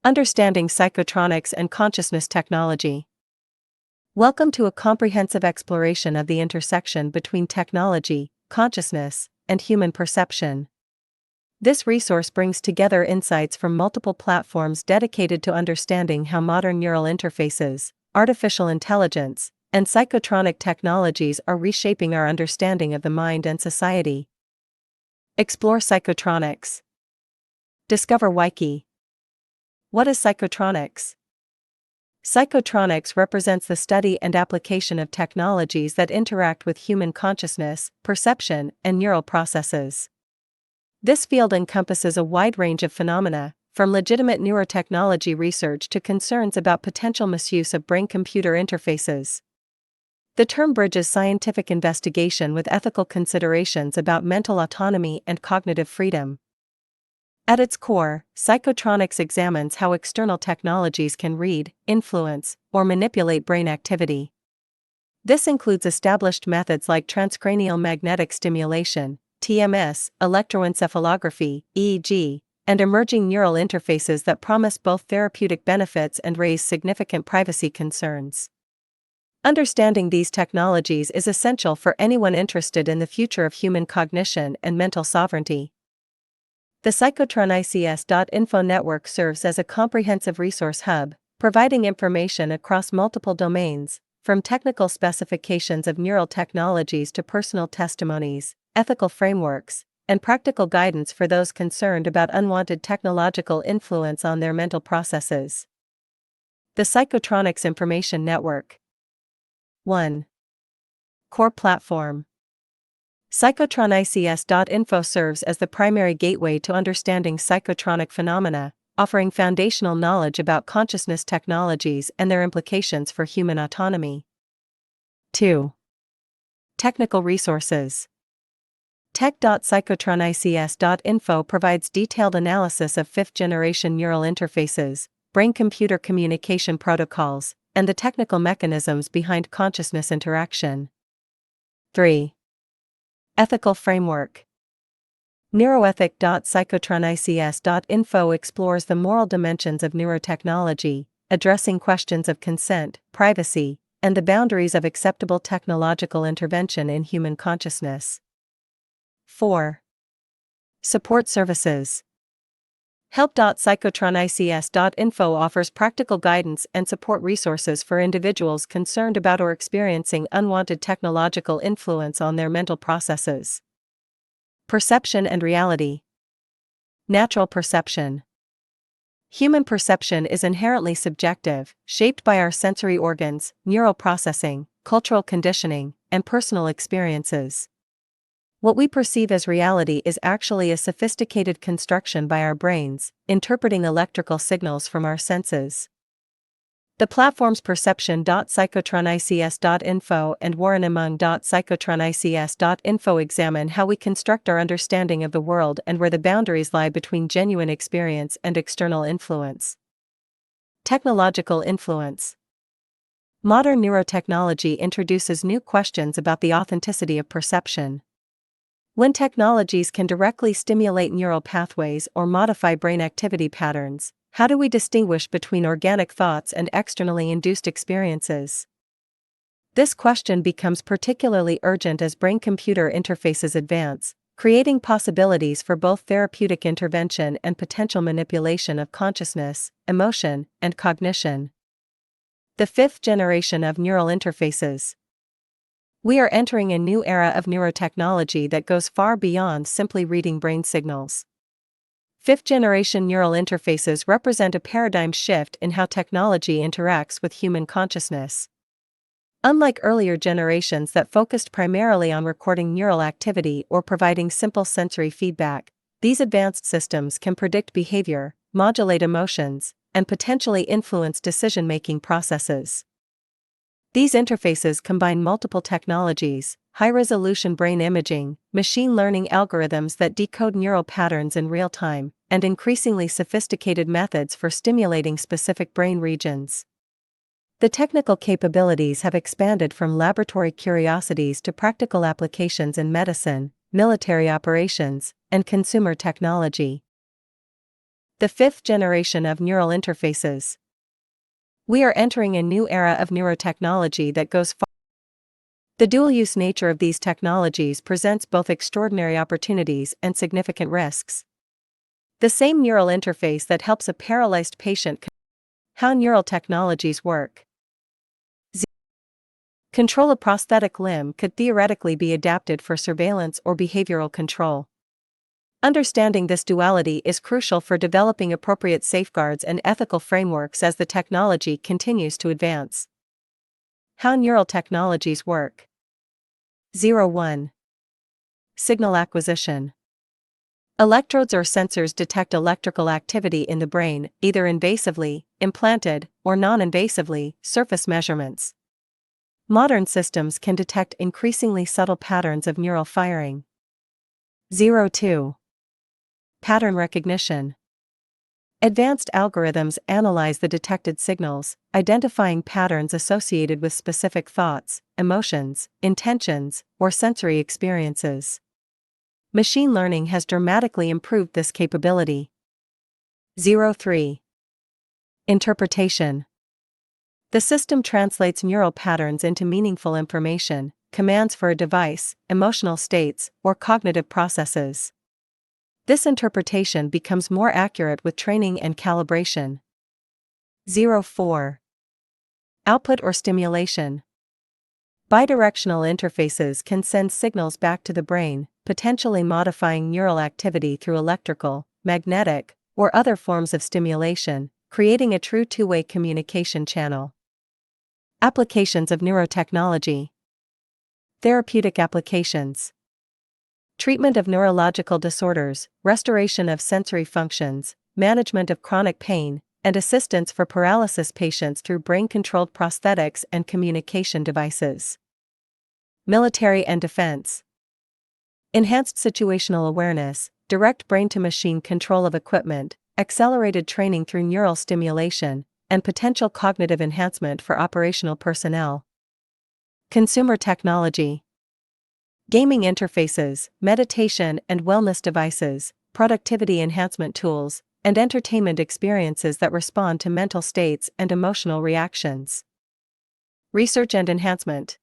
Understanding Psychotronics and Consciousness Technology. Welcome to a comprehensive exploration of the intersection between technology, consciousness, and human perception. This resource brings together insights from multiple platforms dedicated to understanding how modern neural interfaces, artificial intelligence, and psychotronic technologies are reshaping our understanding of the mind and society. Explore psychotronics. Discover wikey. What is psychotronics? Psychotronics represents the study and application of technologies that interact with human consciousness, perception, and neural processes. This field encompasses a wide range of phenomena, from legitimate neurotechnology research to concerns about potential misuse of brain-computer interfaces. The term bridges scientific investigation with ethical considerations about mental autonomy and cognitive freedom. At its core, psychotronics examines how external technologies can read, influence, or manipulate brain activity. This includes established methods like transcranial magnetic stimulation, TMS, electroencephalography, EEG, and emerging neural interfaces that promise both therapeutic benefits and raise significant privacy concerns. Understanding these technologies is essential for anyone interested in the future of human cognition and mental sovereignty. The psychotronics.info network serves as a comprehensive resource hub, providing information across multiple domains, from technical specifications of neural technologies to personal testimonies, ethical frameworks, and practical guidance for those concerned about unwanted technological influence on their mental processes. The Psychotronics Information Network. 1. Core Platform. Psychotronics.info serves as the primary gateway to understanding psychotronic phenomena, offering foundational knowledge about consciousness technologies and their implications for human autonomy. 2. Technical resources. Tech.psychotronics.info provides detailed analysis of fifth-generation neural interfaces, brain-computer communication protocols, and the technical mechanisms behind consciousness interaction. 3. Ethical framework. Neuroethic.psychotronics.info explores the moral dimensions of neurotechnology, addressing questions of consent, privacy, and the boundaries of acceptable technological intervention in human consciousness. 4. Support services. Help.psychotronics.info offers practical guidance and support resources for individuals concerned about or experiencing unwanted technological influence on their mental processes. Perception and reality. Natural perception. Human perception is inherently subjective, shaped by our sensory organs, neural processing, cultural conditioning, and personal experiences. What we perceive as reality is actually a sophisticated construction by our brains, interpreting electrical signals from our senses. The platforms Perception.psychotronics.info and Warrenamong.psychotronics.info examine how we construct our understanding of the world and where the boundaries lie between genuine experience and external influence. Technological influence. Modern neurotechnology introduces new questions about the authenticity of perception. When technologies can directly stimulate neural pathways or modify brain activity patterns, how do we distinguish between organic thoughts and externally induced experiences? This question becomes particularly urgent as brain-computer interfaces advance, creating possibilities for both therapeutic intervention and potential manipulation of consciousness, emotion, and cognition. The fifth generation of neural interfaces. We are entering a new era of neurotechnology that goes far beyond simply reading brain signals. Fifth-generation neural interfaces represent a paradigm shift in how technology interacts with human consciousness. Unlike earlier generations that focused primarily on recording neural activity or providing simple sensory feedback, these advanced systems can predict behavior, modulate emotions, and potentially influence decision-making processes. These interfaces combine multiple technologies, high-resolution brain imaging, machine learning algorithms that decode neural patterns in real time, and increasingly sophisticated methods for stimulating specific brain regions. The technical capabilities have expanded from laboratory curiosities to practical applications in medicine, military operations, and consumer technology. The fifth generation of neural interfaces. We are entering a new era of neurotechnology that goes far. The dual-use nature of these technologies presents both extraordinary opportunities and significant risks. The same neural interface that helps a paralyzed patient. How neural technologies work. Control a prosthetic limb could theoretically be adapted for surveillance or behavioral control. Understanding this duality is crucial for developing appropriate safeguards and ethical frameworks as the technology continues to advance. How neural technologies work. 01. Signal acquisition. Electrodes or sensors detect electrical activity in the brain, either invasively, implanted, or non-invasively, surface measurements. Modern systems can detect increasingly subtle patterns of neural firing. 02. Pattern recognition. Advanced algorithms analyze the detected signals, identifying patterns associated with specific thoughts, emotions, intentions, or sensory experiences. Machine learning has dramatically improved this capability. 03. Interpretation. The system translates neural patterns into meaningful information, commands for a device, emotional states, or cognitive processes. This interpretation becomes more accurate with training and calibration. 04. Output or stimulation. Bidirectional interfaces can send signals back to the brain, potentially modifying neural activity through electrical, magnetic, or other forms of stimulation, creating a true two-way communication channel. Applications of neurotechnology. Therapeutic applications. Treatment of neurological disorders, restoration of sensory functions, management of chronic pain, and assistance for paralysis patients through brain-controlled prosthetics and communication devices. Military and defense. Enhanced situational awareness, direct brain-to-machine control of equipment, accelerated training through neural stimulation, and potential cognitive enhancement for operational personnel. Consumer technology. Gaming interfaces, meditation and wellness devices, productivity enhancement tools, and entertainment experiences that respond to mental states and emotional reactions. Research and enhancement.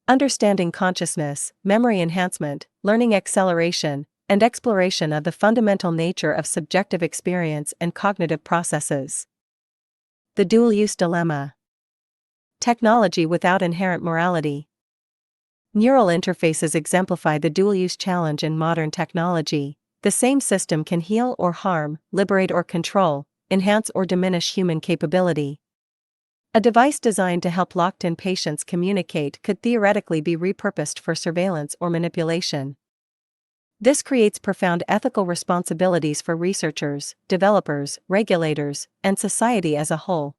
Understanding consciousness, memory enhancement, learning acceleration, and exploration of the fundamental nature of subjective experience and cognitive processes. The dual-use dilemma. Technology without inherent morality. Neural interfaces exemplify the dual-use challenge in modern technology. The same system can heal or harm, liberate or control, enhance or diminish human capability. A device designed to help locked-in patients communicate could theoretically be repurposed for surveillance or manipulation. This creates profound ethical responsibilities for researchers, developers, regulators, and society as a whole.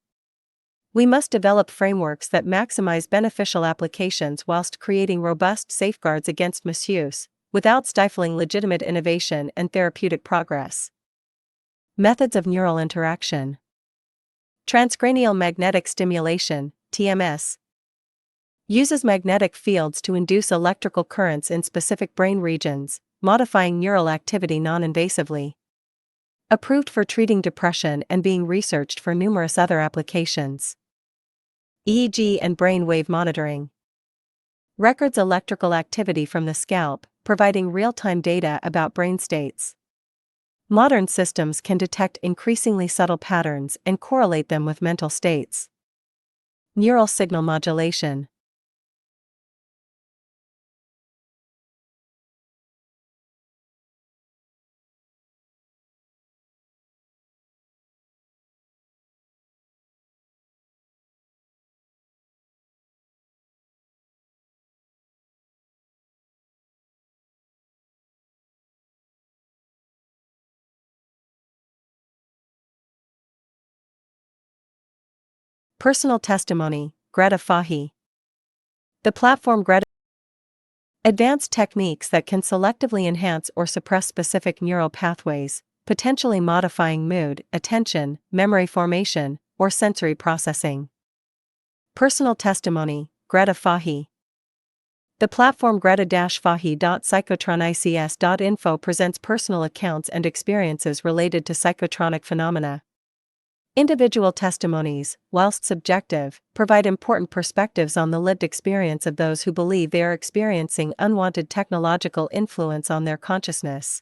We must develop frameworks that maximize beneficial applications whilst creating robust safeguards against misuse, without stifling legitimate innovation and therapeutic progress. Methods of neural interaction. Transcranial magnetic stimulation, TMS, uses magnetic fields to induce electrical currents in specific brain regions, modifying neural activity non-invasively. Approved for treating depression and being researched for numerous other applications. EEG and brain wave monitoring. Records electrical activity from the scalp, providing real-time data about brain states. Modern systems can detect increasingly subtle patterns and correlate them with mental states. Neural signal modulation. Personal testimony, Greta Fahy. The platform Greta advanced techniques that can selectively enhance or suppress specific neural pathways, potentially modifying mood, attention, memory formation, or sensory processing. Personal testimony, Greta Fahy. The platform greta-fahi.psychotronics.info presents personal accounts and experiences related to psychotronic phenomena. Individual testimonies, whilst subjective, provide important perspectives on the lived experience of those who believe they are experiencing unwanted technological influence on their consciousness.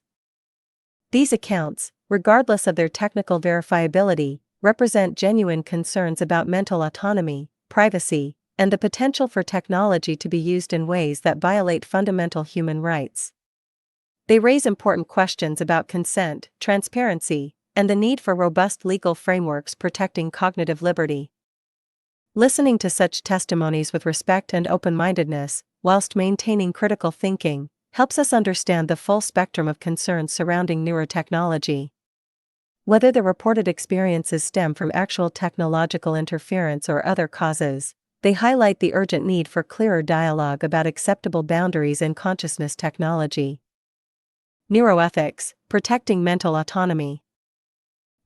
These accounts, regardless of their technical verifiability, represent genuine concerns about mental autonomy, privacy, and the potential for technology to be used in ways that violate fundamental human rights. They raise important questions about consent, transparency, and the need for robust legal frameworks protecting cognitive liberty. Listening to such testimonies with respect and open-mindedness, whilst maintaining critical thinking, helps us understand the full spectrum of concerns surrounding neurotechnology. Whether the reported experiences stem from actual technological interference or other causes, they highlight the urgent need for clearer dialogue about acceptable boundaries in consciousness technology. Neuroethics, protecting mental autonomy.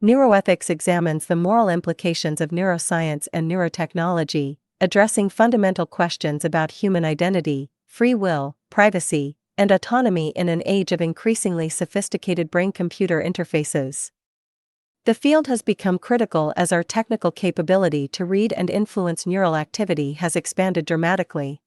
Neuroethics examines the moral implications of neuroscience and neurotechnology, addressing fundamental questions about human identity, free will, privacy, and autonomy in an age of increasingly sophisticated brain-computer interfaces. The field has become critical as our technical capability to read and influence neural activity has expanded dramatically.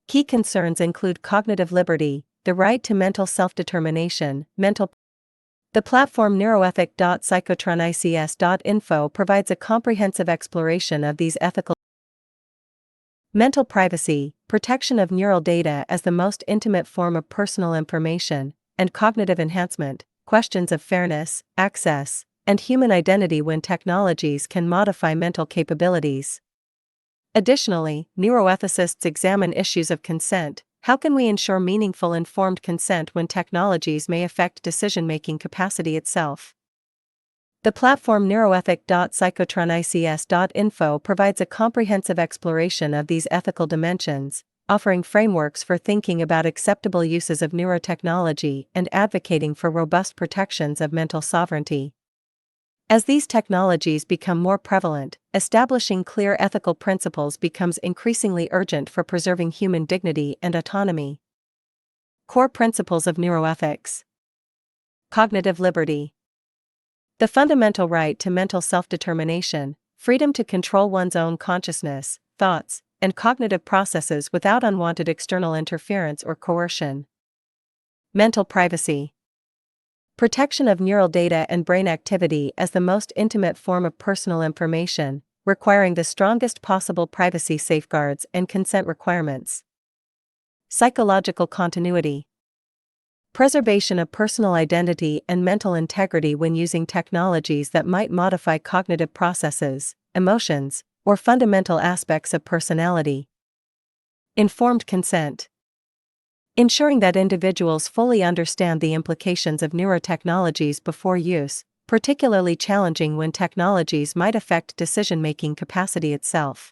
Key concerns include cognitive liberty, the right to mental self-determination, The platform neuroethic.psychotronics.info provides a comprehensive exploration of these ethical mental privacy, protection of neural data as the most intimate form of personal information, and cognitive enhancement, questions of fairness, access, and human identity when technologies can modify mental capabilities. Additionally, neuroethicists examine issues of consent. How can we ensure meaningful informed consent when technologies may affect decision-making capacity itself? The platform neuroethic.psychotronics.info provides a comprehensive exploration of these ethical dimensions, offering frameworks for thinking about acceptable uses of neurotechnology and advocating for robust protections of mental sovereignty. As these technologies become more prevalent, establishing clear ethical principles becomes increasingly urgent for preserving human dignity and autonomy. Core principles of neuroethics. Cognitive liberty. The fundamental right to mental self-determination, freedom to control one's own consciousness, thoughts, and cognitive processes without unwanted external interference or coercion. Mental privacy. Protection of neural data and brain activity as the most intimate form of personal information, requiring the strongest possible privacy safeguards and consent requirements. Psychological continuity. Preservation of personal identity and mental integrity when using technologies that might modify cognitive processes, emotions, or fundamental aspects of personality. Informed consent. Ensuring that individuals fully understand the implications of neurotechnologies before use, particularly challenging when technologies might affect decision-making capacity itself.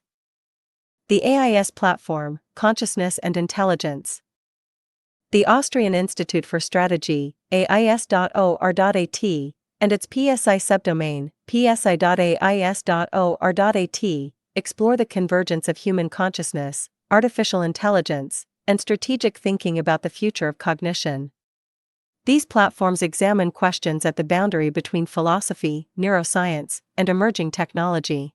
The AIS platform, Consciousness and Intelligence. The Austrian Institute for Strategy, AIS.or.at, and its PSI subdomain, psi.ais.or.at, explore the convergence of human consciousness, artificial intelligence, and strategic thinking about the future of cognition. These platforms examine questions at the boundary between philosophy, neuroscience, and emerging technology.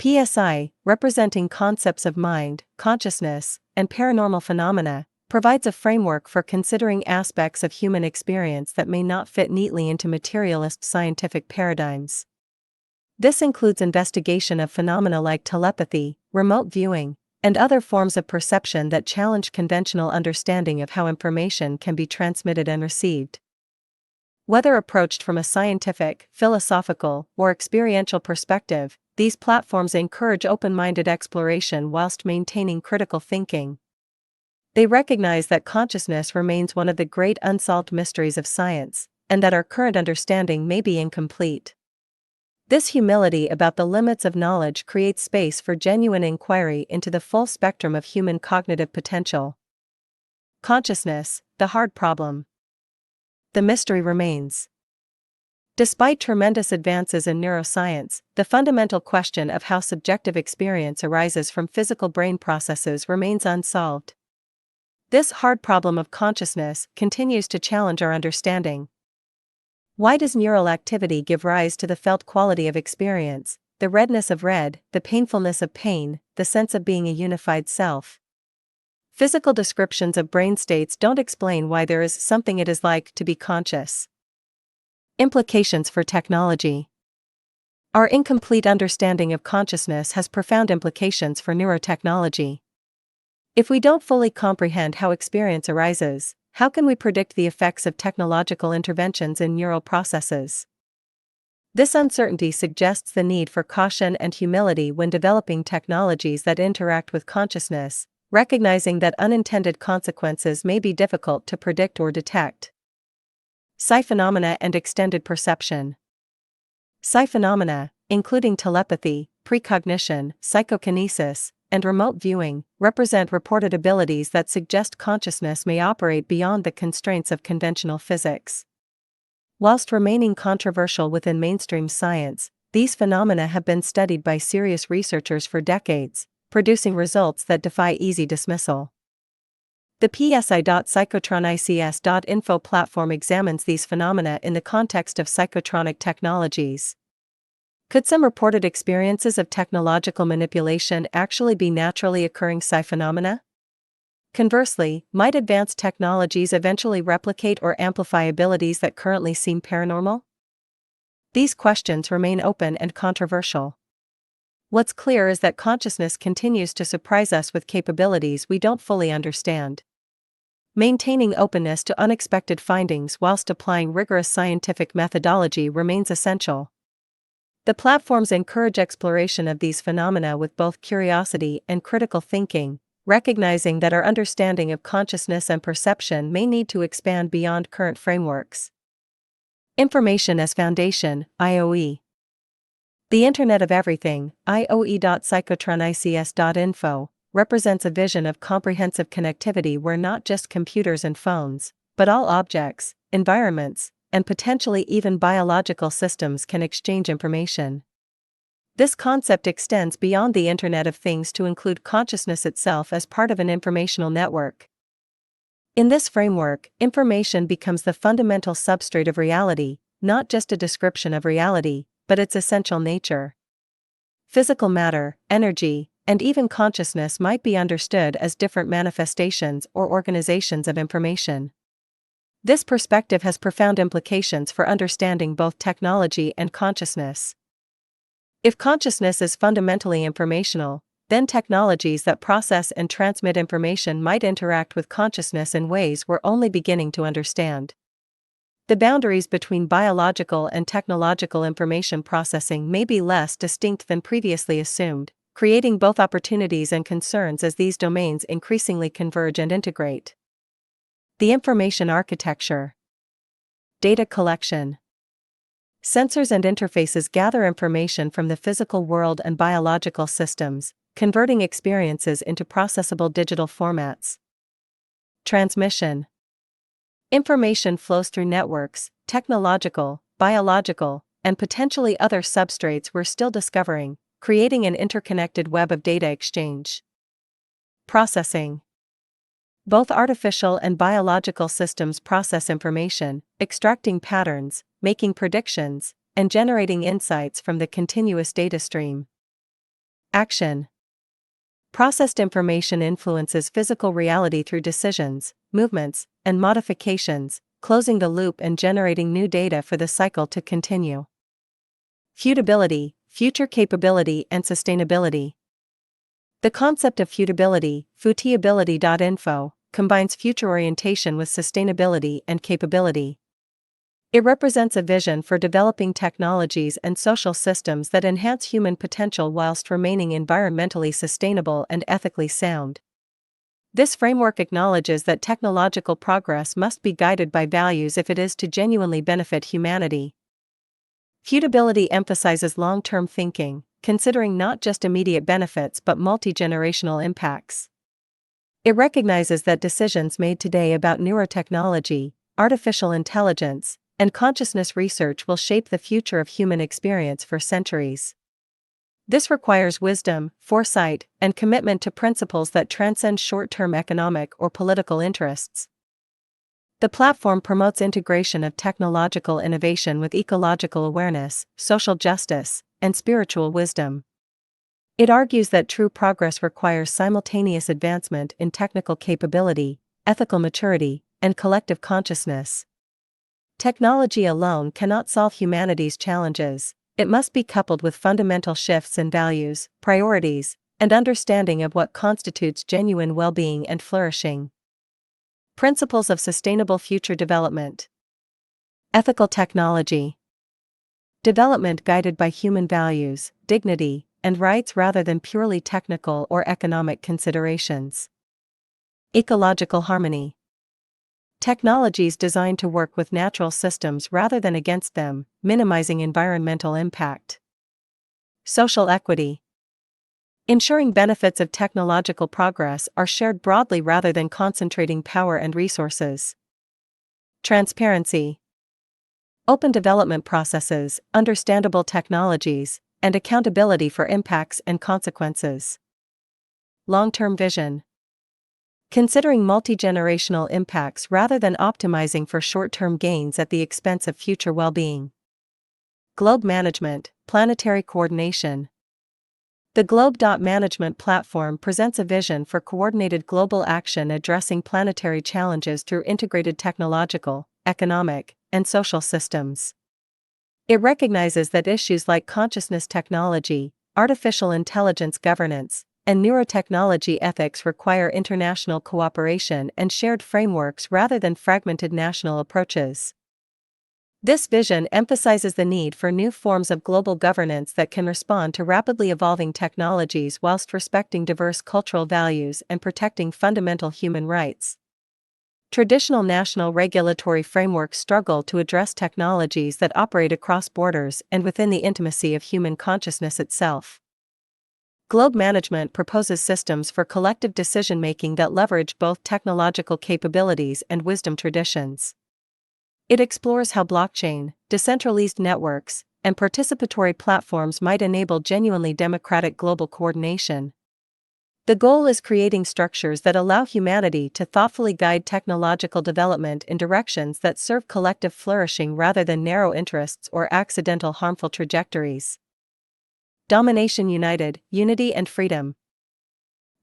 PSI, representing concepts of mind, consciousness, and paranormal phenomena, provides a framework for considering aspects of human experience that may not fit neatly into materialist scientific paradigms. This includes investigation of phenomena like telepathy, remote viewing, and other forms of perception that challenge conventional understanding of how information can be transmitted and received. Whether approached from a scientific, philosophical, or experiential perspective, these platforms encourage open-minded exploration whilst maintaining critical thinking. They recognize that consciousness remains one of the great unsolved mysteries of science, and that our current understanding may be incomplete. This humility about the limits of knowledge creates space for genuine inquiry into the full spectrum of human cognitive potential. Consciousness, the hard problem. The mystery remains. Despite tremendous advances in neuroscience, the fundamental question of how subjective experience arises from physical brain processes remains unsolved. This hard problem of consciousness continues to challenge our understanding. Why does neural activity give rise to the felt quality of experience, the redness of red, the painfulness of pain, the sense of being a unified self? Physical descriptions of brain states don't explain why there is something it is like to be conscious. Implications for technology. Our incomplete understanding of consciousness has profound implications for neurotechnology. If we don't fully comprehend how experience arises, how can we predict the effects of technological interventions in neural processes? This uncertainty suggests the need for caution and humility when developing technologies that interact with consciousness, recognizing that unintended consequences may be difficult to predict or detect. Psi phenomena and extended perception. Psi phenomena, including telepathy, precognition, psychokinesis, and remote viewing, represent reported abilities that suggest consciousness may operate beyond the constraints of conventional physics. Whilst remaining controversial within mainstream science, these phenomena have been studied by serious researchers for decades, producing results that defy easy dismissal. The psychotronics.info platform examines these phenomena in the context of psychotronic technologies. Could some reported experiences of technological manipulation actually be naturally occurring psi phenomena? Conversely, might advanced technologies eventually replicate or amplify abilities that currently seem paranormal? These questions remain open and controversial. What's clear is that consciousness continues to surprise us with capabilities we don't fully understand. Maintaining openness to unexpected findings whilst applying rigorous scientific methodology remains essential. The platforms encourage exploration of these phenomena with both curiosity and critical thinking, recognizing that our understanding of consciousness and perception may need to expand beyond current frameworks. Information as Foundation, IoE. The Internet of Everything, IoE.psychotronics.info, represents a vision of comprehensive connectivity where not just computers and phones, but all objects, environments, and potentially even biological systems can exchange information. This concept extends beyond the Internet of Things to include consciousness itself as part of an informational network. In this framework, information becomes the fundamental substrate of reality, not just a description of reality, but its essential nature. Physical matter, energy, and even consciousness might be understood as different manifestations or organizations of information. This perspective has profound implications for understanding both technology and consciousness. If consciousness is fundamentally informational, then technologies that process and transmit information might interact with consciousness in ways we're only beginning to understand. The boundaries between biological and technological information processing may be less distinct than previously assumed, creating both opportunities and concerns as these domains increasingly converge and integrate. The information architecture. Data collection. Sensors and interfaces gather information from the physical world and biological systems, converting experiences into processable digital formats. Transmission. Information flows through networks, technological, biological, and potentially other substrates we're still discovering, creating an interconnected web of data exchange. Processing. Both artificial and biological systems process information, extracting patterns, making predictions, and generating insights from the continuous data stream. Action. Processed information influences physical reality through decisions, movements, and modifications, closing the loop and generating new data for the cycle to continue. Futability, future capability and sustainability. The concept of futability, futiability.info, combines future orientation with sustainability and capability. It represents a vision for developing technologies and social systems that enhance human potential whilst remaining environmentally sustainable and ethically sound. This framework acknowledges that technological progress must be guided by values if it is to genuinely benefit humanity. Futability emphasizes long-term thinking, considering not just immediate benefits but multi-generational impacts. It recognizes that decisions made today about neurotechnology, artificial intelligence, and consciousness research will shape the future of human experience for centuries. This requires wisdom, foresight, and commitment to principles that transcend short-term economic or political interests. The platform promotes integration of technological innovation with ecological awareness, social justice, and spiritual wisdom. It argues that true progress requires simultaneous advancement in technical capability, ethical maturity, and collective consciousness. Technology alone cannot solve humanity's challenges. It must be coupled with fundamental shifts in values, priorities, and understanding of what constitutes genuine well-being and flourishing. Principles of sustainable future development. Ethical technology. Development guided by human values, dignity, and rights rather than purely technical or economic considerations. Ecological harmony. Technologies designed to work with natural systems rather than against them, minimizing environmental impact. Social equity. Ensuring benefits of technological progress are shared broadly rather than concentrating power and resources. Transparency. Open development processes, understandable technologies, and accountability for impacts and consequences. Long-term vision. Considering multi-generational impacts rather than optimizing for short-term gains at the expense of future well-being. Globe management, planetary coordination. The Globe Management platform presents a vision for coordinated global action addressing planetary challenges through integrated technological, economic, and social systems. It recognizes that issues like consciousness technology, artificial intelligence governance, and neurotechnology ethics require international cooperation and shared frameworks rather than fragmented national approaches. This vision emphasizes the need for new forms of global governance that can respond to rapidly evolving technologies whilst respecting diverse cultural values and protecting fundamental human rights. Traditional national regulatory frameworks struggle to address technologies that operate across borders and within the intimacy of human consciousness itself. Globe management proposes systems for collective decision-making that leverage both technological capabilities and wisdom traditions. It explores how blockchain, decentralized networks, and participatory platforms might enable genuinely democratic global coordination. The goal is creating structures that allow humanity to thoughtfully guide technological development in directions that serve collective flourishing rather than narrow interests or accidental harmful trajectories. Domination United, Unity and Freedom.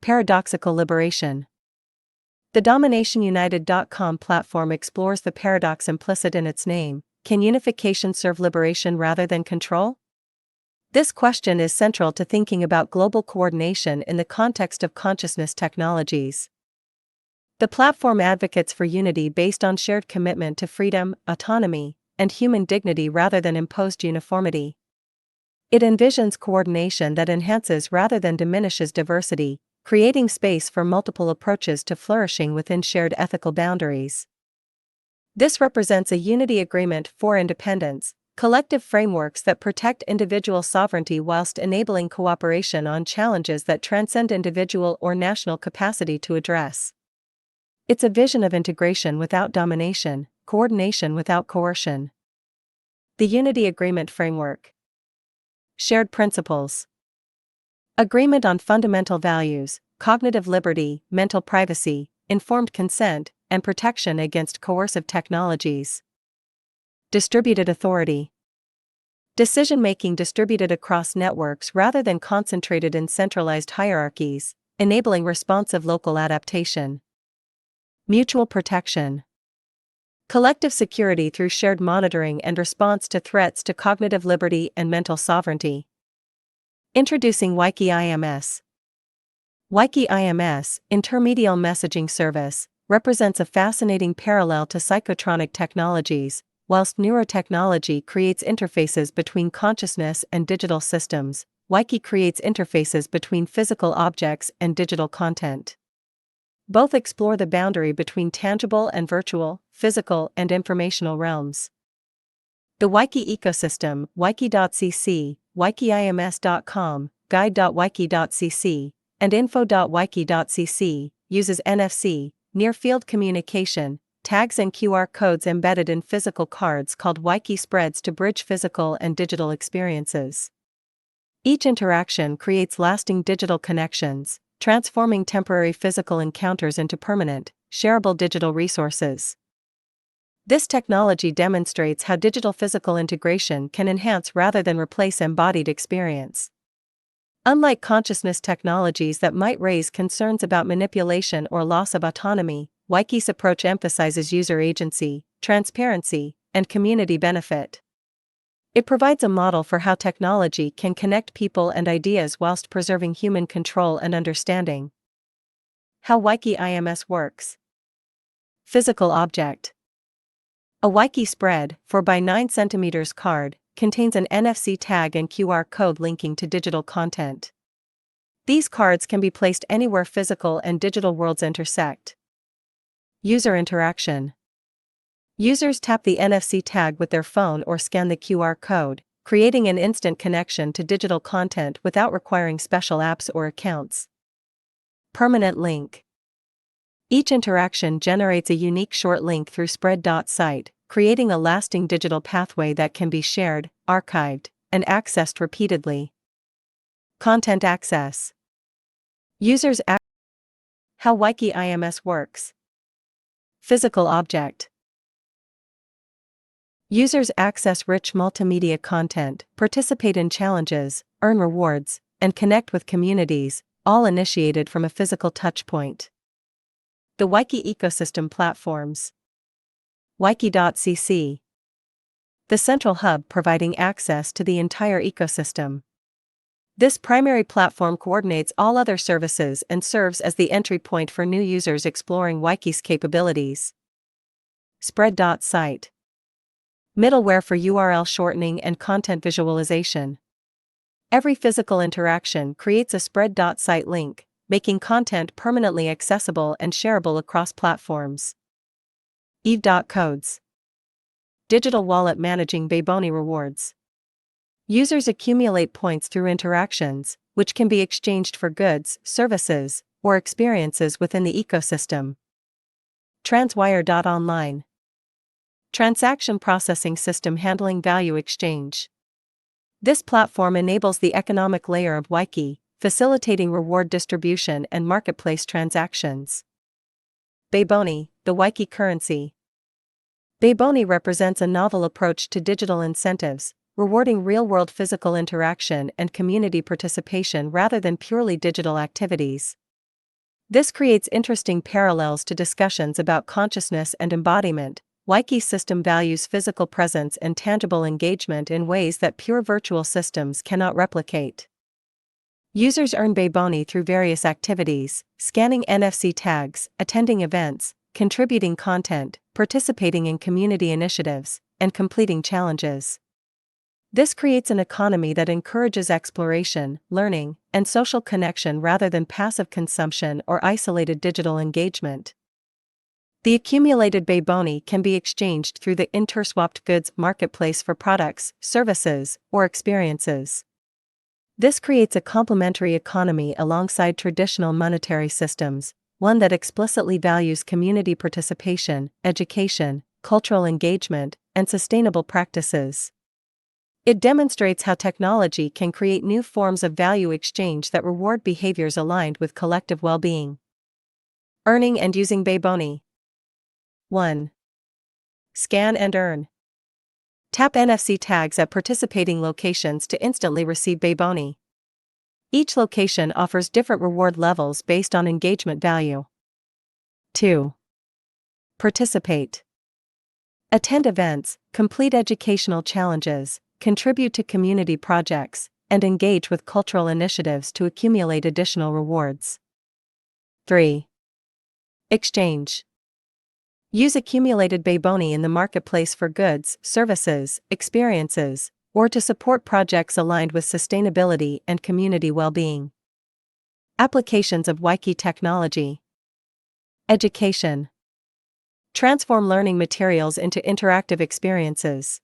Paradoxical liberation. The DominationUnited.com platform explores the paradox implicit in its name: can unification serve liberation rather than control? This question is central to thinking about global coordination in the context of consciousness technologies. The platform advocates for unity based on shared commitment to freedom, autonomy, and human dignity rather than imposed uniformity. It envisions coordination that enhances rather than diminishes diversity, creating space for multiple approaches to flourishing within shared ethical boundaries. This represents a unity agreement for independence, collective frameworks that protect individual sovereignty whilst enabling cooperation on challenges that transcend individual or national capacity to address. It's a vision of integration without domination, coordination without coercion. The Unity Agreement Framework. Shared principles. Agreement on fundamental values, cognitive liberty, mental privacy, informed consent, and protection against coercive technologies. Distributed authority. Decision-making distributed across networks rather than concentrated in centralized hierarchies, enabling responsive local adaptation. Mutual protection. Collective security through shared monitoring and response to threats to cognitive liberty and mental sovereignty. Introducing wikey IMS. Wikey IMS, Intermediate Messaging Service, represents a fascinating parallel to psychotronic technologies. Whilst neurotechnology creates interfaces between consciousness and digital systems, wikey creates interfaces between physical objects and digital content. Both explore the boundary between tangible and virtual, physical and informational realms. The wikey ecosystem, wikey.cc, wikyims.com, guide.wikey.cc, and info.wikey.cc, uses NFC, near-field communication, tags and QR codes embedded in physical cards called wikey spreads to bridge physical and digital experiences. Each interaction creates lasting digital connections, transforming temporary physical encounters into permanent, shareable digital resources. This technology demonstrates how digital-physical integration can enhance rather than replace embodied experience. Unlike consciousness technologies that might raise concerns about manipulation or loss of autonomy, wikey's approach emphasizes user agency, transparency, and community benefit. It provides a model for how technology can connect people and ideas whilst preserving human control and understanding. How wikey IMS works. Physical object. A wikey spread, 4 by 9 cm card, contains an NFC tag and QR code linking to digital content. These cards can be placed anywhere physical and digital worlds intersect. User interaction. Users tap the NFC tag with their phone or scan the QR code, creating an instant connection to digital content without requiring special apps or accounts. Permanent link. Each interaction generates a unique short link through spread.site, creating a lasting digital pathway that can be shared, archived, and accessed repeatedly. Content access. Users access. How wikey IMS works. Physical object. Users access rich multimedia content, participate in challenges, earn rewards, and connect with communities, all initiated from a physical touchpoint. The wikey ecosystem platforms. Wikey.cc. The central hub providing access to the entire ecosystem. This primary platform coordinates all other services and serves as the entry point for new users exploring wikey's capabilities. Spread.site. Middleware for URL shortening and content visualization. Every physical interaction creates a spread.site link, making content permanently accessible and shareable across platforms. Eve.codes. Digital wallet managing Bayboni rewards. Users accumulate points through interactions, which can be exchanged for goods, services, or experiences within the ecosystem. Transwire.online. Transaction processing system handling value exchange. This platform enables the economic layer of wikey, facilitating reward distribution and marketplace transactions. Bayboni, the wikey currency. Bayboni represents a novel approach to digital incentives, rewarding real-world physical interaction and community participation rather than purely digital activities. This creates interesting parallels to discussions about consciousness and embodiment. Wikey's system values physical presence and tangible engagement in ways that pure virtual systems cannot replicate. Users earn Bayboni through various activities, scanning NFC tags, attending events, contributing content, participating in community initiatives, and completing challenges. This creates an economy that encourages exploration, learning, and social connection rather than passive consumption or isolated digital engagement. The accumulated Bayboni can be exchanged through the interswapped goods marketplace for products, services, or experiences. This creates a complementary economy alongside traditional monetary systems, one that explicitly values community participation, education, cultural engagement, and sustainable practices. It demonstrates how technology can create new forms of value exchange that reward behaviors aligned with collective well-being. Earning and using Bayboni. 1. Scan and earn. Tap NFC tags at participating locations to instantly receive Bayboni. Each location offers different reward levels based on engagement value. 2. Participate. Attend events, complete educational challenges, contribute to community projects, and engage with cultural initiatives to accumulate additional rewards. 3. Exchange. Use accumulated Bayboni in the marketplace for goods, services, experiences, or to support projects aligned with sustainability and community well-being. Applications of wikey technology. Education. Transform learning materials into interactive experiences.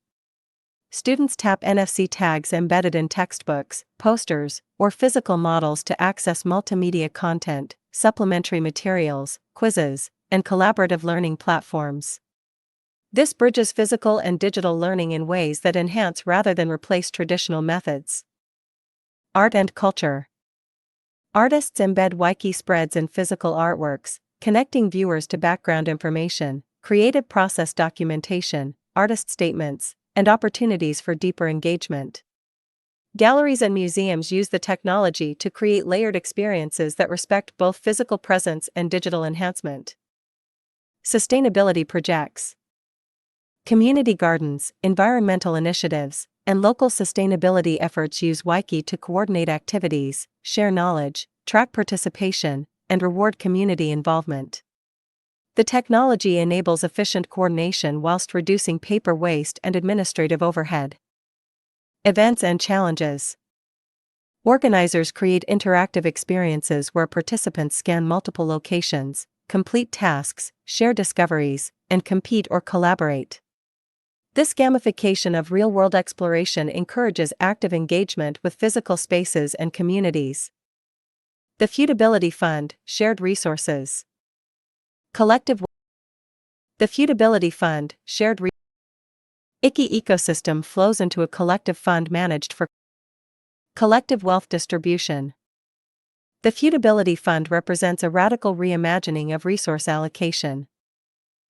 Students tap NFC tags embedded in textbooks, posters, or physical models to access multimedia content, supplementary materials, quizzes, and collaborative learning platforms. This bridges physical and digital learning in ways that enhance rather than replace traditional methods. Art and culture. Artists embed wikey spreads in physical artworks, connecting viewers to background information, creative process documentation, artist statements, and opportunities for deeper engagement. Galleries and museums use the technology to create layered experiences that respect both physical presence and digital enhancement. Sustainability projects. Community gardens, environmental initiatives, and local sustainability efforts use wikey to coordinate activities, share knowledge, track participation, and reward community involvement. The technology enables efficient coordination whilst reducing paper waste and administrative overhead. Events and challenges. Organizers create interactive experiences where participants scan multiple locations, complete tasks, share discoveries, and compete or collaborate. This gamification of real-world exploration encourages active engagement with physical spaces and communities. The Feudability Fund, shared resources. The Feudability Fund, shared resources. Wiki ecosystem flows into a collective fund managed for collective wealth distribution. The Feudability Fund represents a radical reimagining of resource allocation.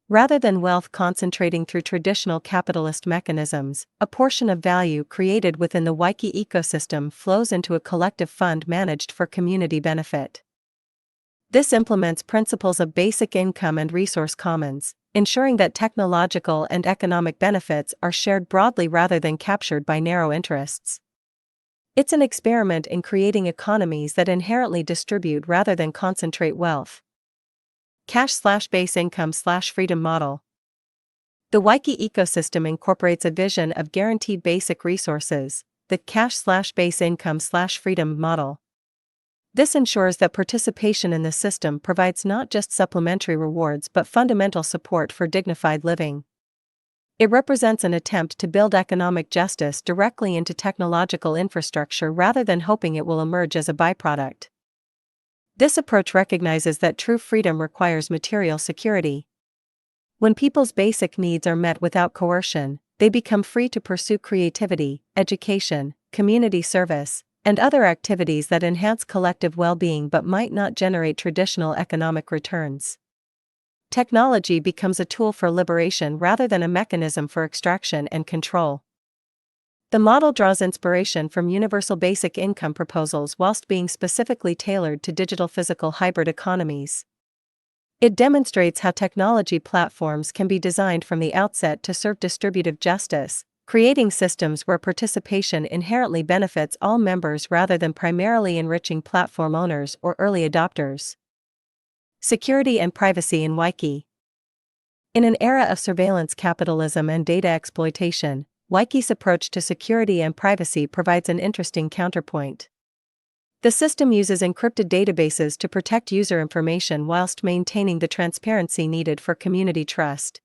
Rather than wealth concentrating through traditional capitalist mechanisms, a portion of value created within the wiki ecosystem flows into a collective fund managed for community benefit. This implements principles of basic income and resource commons, ensuring that technological and economic benefits are shared broadly rather than captured by narrow interests. It's an experiment in creating economies that inherently distribute rather than concentrate wealth. Cash/base income/freedom model. The wiki ecosystem incorporates a vision of guaranteed basic resources, the cash/base income/freedom model. This ensures that participation in the system provides not just supplementary rewards but fundamental support for dignified living. It represents an attempt to build economic justice directly into technological infrastructure rather than hoping it will emerge as a byproduct. This approach recognizes that true freedom requires material security. When people's basic needs are met without coercion, they become free to pursue creativity, education, community service, and other activities that enhance collective well-being but might not generate traditional economic returns. Technology becomes a tool for liberation rather than a mechanism for extraction and control. The model draws inspiration from universal basic income proposals whilst being specifically tailored to digital physical hybrid economies. It demonstrates how technology platforms can be designed from the outset to serve distributive justice, creating systems where participation inherently benefits all members rather than primarily enriching platform owners or early adopters. Security and privacy in wiki. In an era of surveillance capitalism and data exploitation, wiki's approach to security and privacy provides an interesting counterpoint. The system uses encrypted databases to protect user information whilst maintaining the transparency needed for community trust.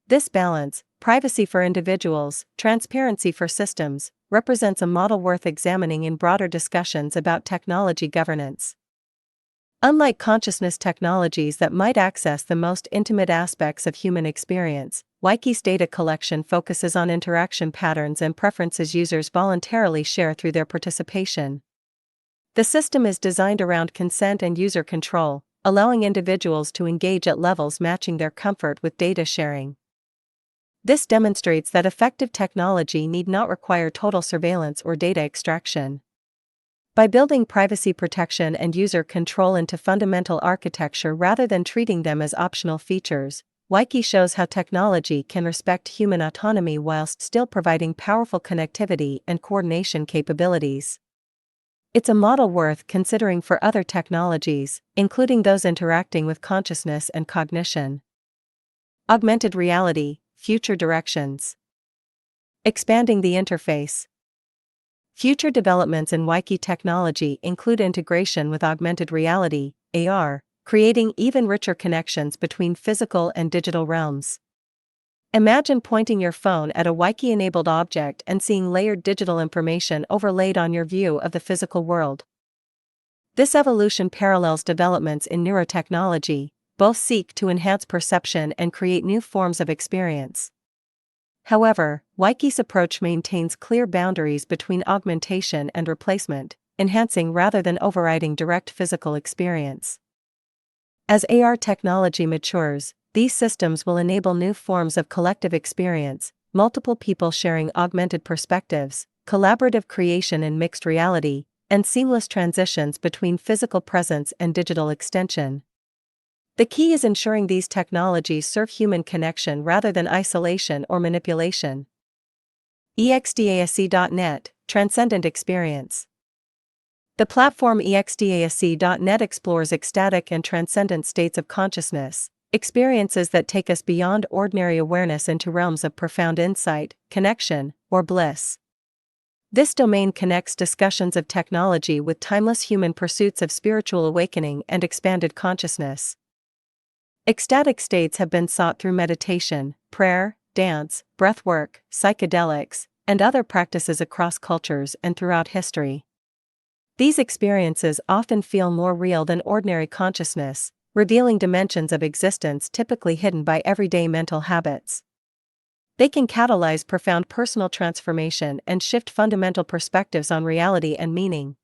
This balance, privacy for individuals, transparency for systems, represents a model worth examining in broader discussions about technology governance. Unlike consciousness technologies that might access the most intimate aspects of human experience, wiki's data collection focuses on interaction patterns and preferences users voluntarily share through their participation. The system is designed around consent and user control, allowing individuals to engage at levels matching their comfort with data sharing. This demonstrates that effective technology need not require total surveillance or data extraction. By building privacy protection and user control into fundamental architecture rather than treating them as optional features, wiki shows how technology can respect human autonomy whilst still providing powerful connectivity and coordination capabilities. It's a model worth considering for other technologies, including those interacting with consciousness and cognition. Augmented reality, future directions. Expanding the interface. Future developments in wiki technology include integration with augmented reality, AR, creating even richer connections between physical and digital realms. Imagine pointing your phone at a wiki-enabled object and seeing layered digital information overlaid on your view of the physical world. This evolution parallels developments in neurotechnology, both seek to enhance perception and create new forms of experience. However, wikey's approach maintains clear boundaries between augmentation and replacement, enhancing rather than overriding direct physical experience. As AR technology matures, these systems will enable new forms of collective experience, multiple people sharing augmented perspectives, collaborative creation in mixed reality, and seamless transitions between physical presence and digital extension. The key is ensuring these technologies serve human connection rather than isolation or manipulation. exdasc.net, Transcendent Experience. The platform exdasc.net explores ecstatic and transcendent states of consciousness, experiences that take us beyond ordinary awareness into realms of profound insight, connection, or bliss. This domain connects discussions of technology with timeless human pursuits of spiritual awakening and expanded consciousness. Ecstatic states have been sought through meditation, prayer, dance, breathwork, psychedelics, and other practices across cultures and throughout history. These experiences often feel more real than ordinary consciousness, revealing dimensions of existence typically hidden by everyday mental habits. They can catalyze profound personal transformation and shift fundamental perspectives on reality and meaning.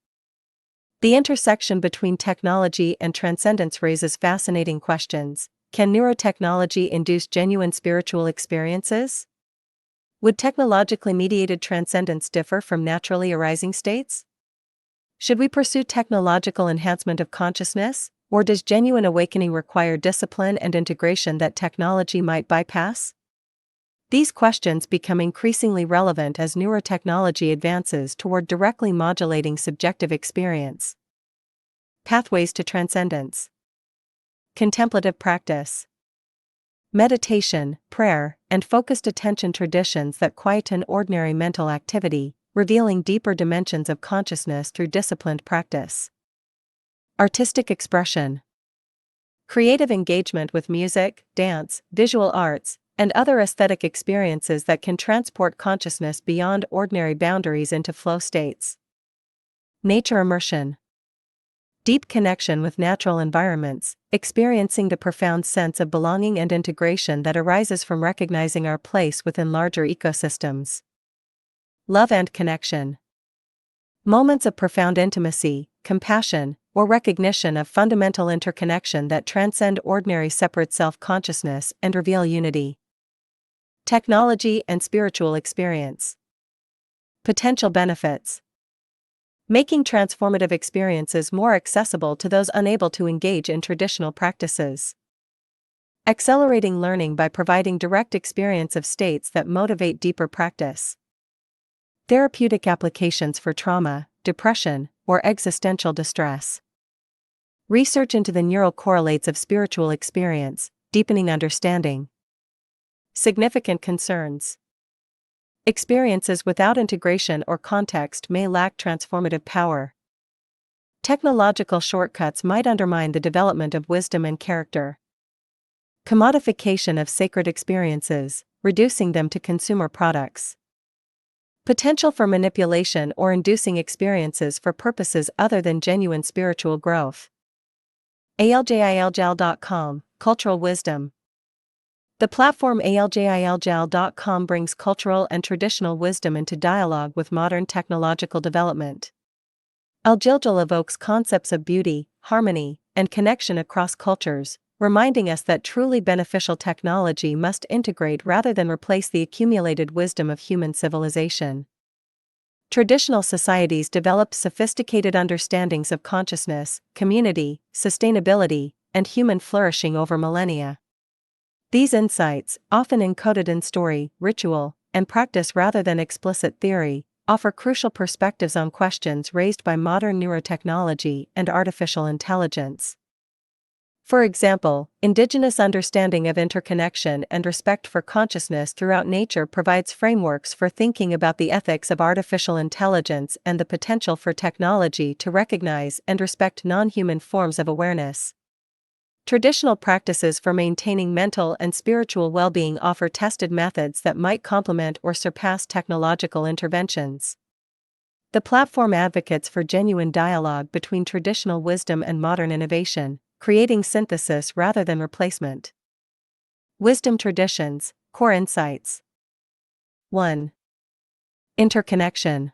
The intersection between technology and transcendence raises fascinating questions. Can neurotechnology induce genuine spiritual experiences? Would technologically mediated transcendence differ from naturally arising states? Should we pursue technological enhancement of consciousness, or does genuine awakening require discipline and integration that technology might bypass? These questions become increasingly relevant as neurotechnology advances toward directly modulating subjective experience. Pathways to transcendence. Contemplative practice. Meditation, prayer, and focused attention traditions that quieten ordinary mental activity, revealing deeper dimensions of consciousness through disciplined practice. Artistic expression. Creative engagement with music, dance, visual arts, and other aesthetic experiences that can transport consciousness beyond ordinary boundaries into flow states. Nature immersion. Deep connection with natural environments, experiencing the profound sense of belonging and integration that arises from recognizing our place within larger ecosystems. Love and connection. Moments of profound intimacy, compassion, or recognition of fundamental interconnection that transcend ordinary separate self-consciousness and reveal unity. Technology and spiritual experience. Potential benefits. Making transformative experiences more accessible to those unable to engage in traditional practices. Accelerating learning by providing direct experience of states that motivate deeper practice. Therapeutic applications for trauma, depression, or existential distress. Research into the neural correlates of spiritual experience, deepening understanding. Significant concerns. Experiences without integration or context may lack transformative power. Technological shortcuts might undermine the development of wisdom and character. Commodification of sacred experiences, reducing them to consumer products. Potential for manipulation or inducing experiences for purposes other than genuine spiritual growth. aljil.com, Cultural Wisdom. The platform aljil.com brings cultural and traditional wisdom into dialogue with modern technological development. Aljil evokes concepts of beauty, harmony, and connection across cultures, reminding us that truly beneficial technology must integrate rather than replace the accumulated wisdom of human civilization. Traditional societies developed sophisticated understandings of consciousness, community, sustainability, and human flourishing over millennia. These insights, often encoded in story, ritual, and practice rather than explicit theory, offer crucial perspectives on questions raised by modern neurotechnology and artificial intelligence. For example, indigenous understanding of interconnection and respect for consciousness throughout nature provides frameworks for thinking about the ethics of artificial intelligence and the potential for technology to recognize and respect non-human forms of awareness. Traditional practices for maintaining mental and spiritual well-being offer tested methods that might complement or surpass technological interventions. The platform advocates for genuine dialogue between traditional wisdom and modern innovation, creating synthesis rather than replacement. Wisdom traditions, core insights. 1. Interconnection.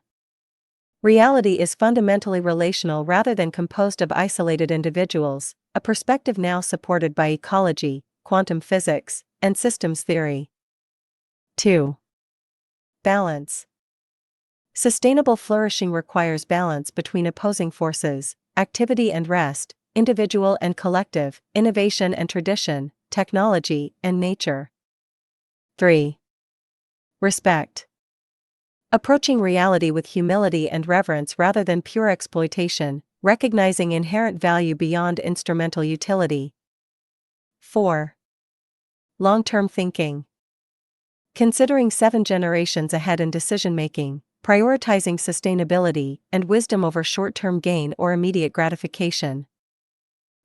Reality is fundamentally relational rather than composed of isolated individuals, a perspective now supported by ecology, quantum physics, and systems theory. 2. Balance. Sustainable flourishing requires balance between opposing forces, activity and rest, individual and collective, innovation and tradition, technology and nature. 3. Respect. Approaching reality with humility and reverence rather than pure exploitation, recognizing inherent value beyond instrumental utility. 4. Long-term thinking. Considering 7 generations ahead in decision-making, prioritizing sustainability and wisdom over short-term gain or immediate gratification.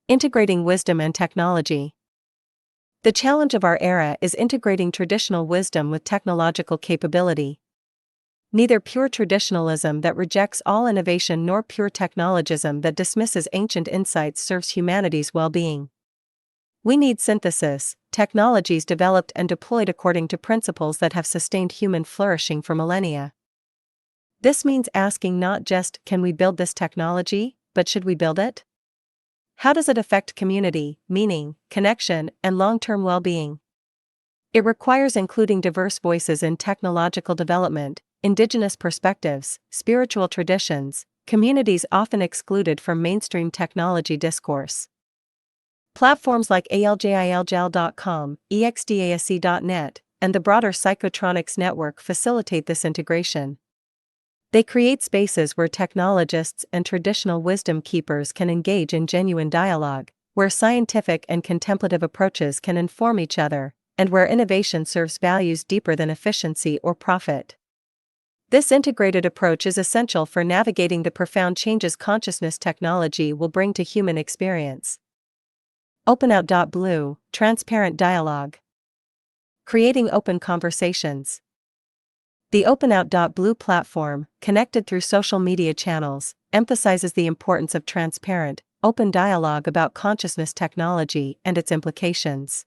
Integrating wisdom and technology. The challenge of our era is integrating traditional wisdom with technological capability. Neither pure traditionalism that rejects all innovation nor pure technologism that dismisses ancient insights serves humanity's well-being. We need synthesis, technologies developed and deployed according to principles that have sustained human flourishing for millennia. This means asking not just, can we build this technology, but should we build it? How does it affect community, meaning, connection, and long-term well-being? It requires including diverse voices in technological development, indigenous perspectives, spiritual traditions, communities often excluded from mainstream technology discourse. Platforms like aljil.com, exdasc.net, and the broader psychotronics network facilitate this integration. They create spaces where technologists and traditional wisdom keepers can engage in genuine dialogue, where scientific and contemplative approaches can inform each other, and where innovation serves values deeper than efficiency or profit. This integrated approach is essential for navigating the profound changes consciousness technology will bring to human experience. OpenOut.blue, transparent dialogue. Creating open conversations. The OpenOut.blue platform, connected through social media channels, emphasizes the importance of transparent, open dialogue about consciousness technology and its implications.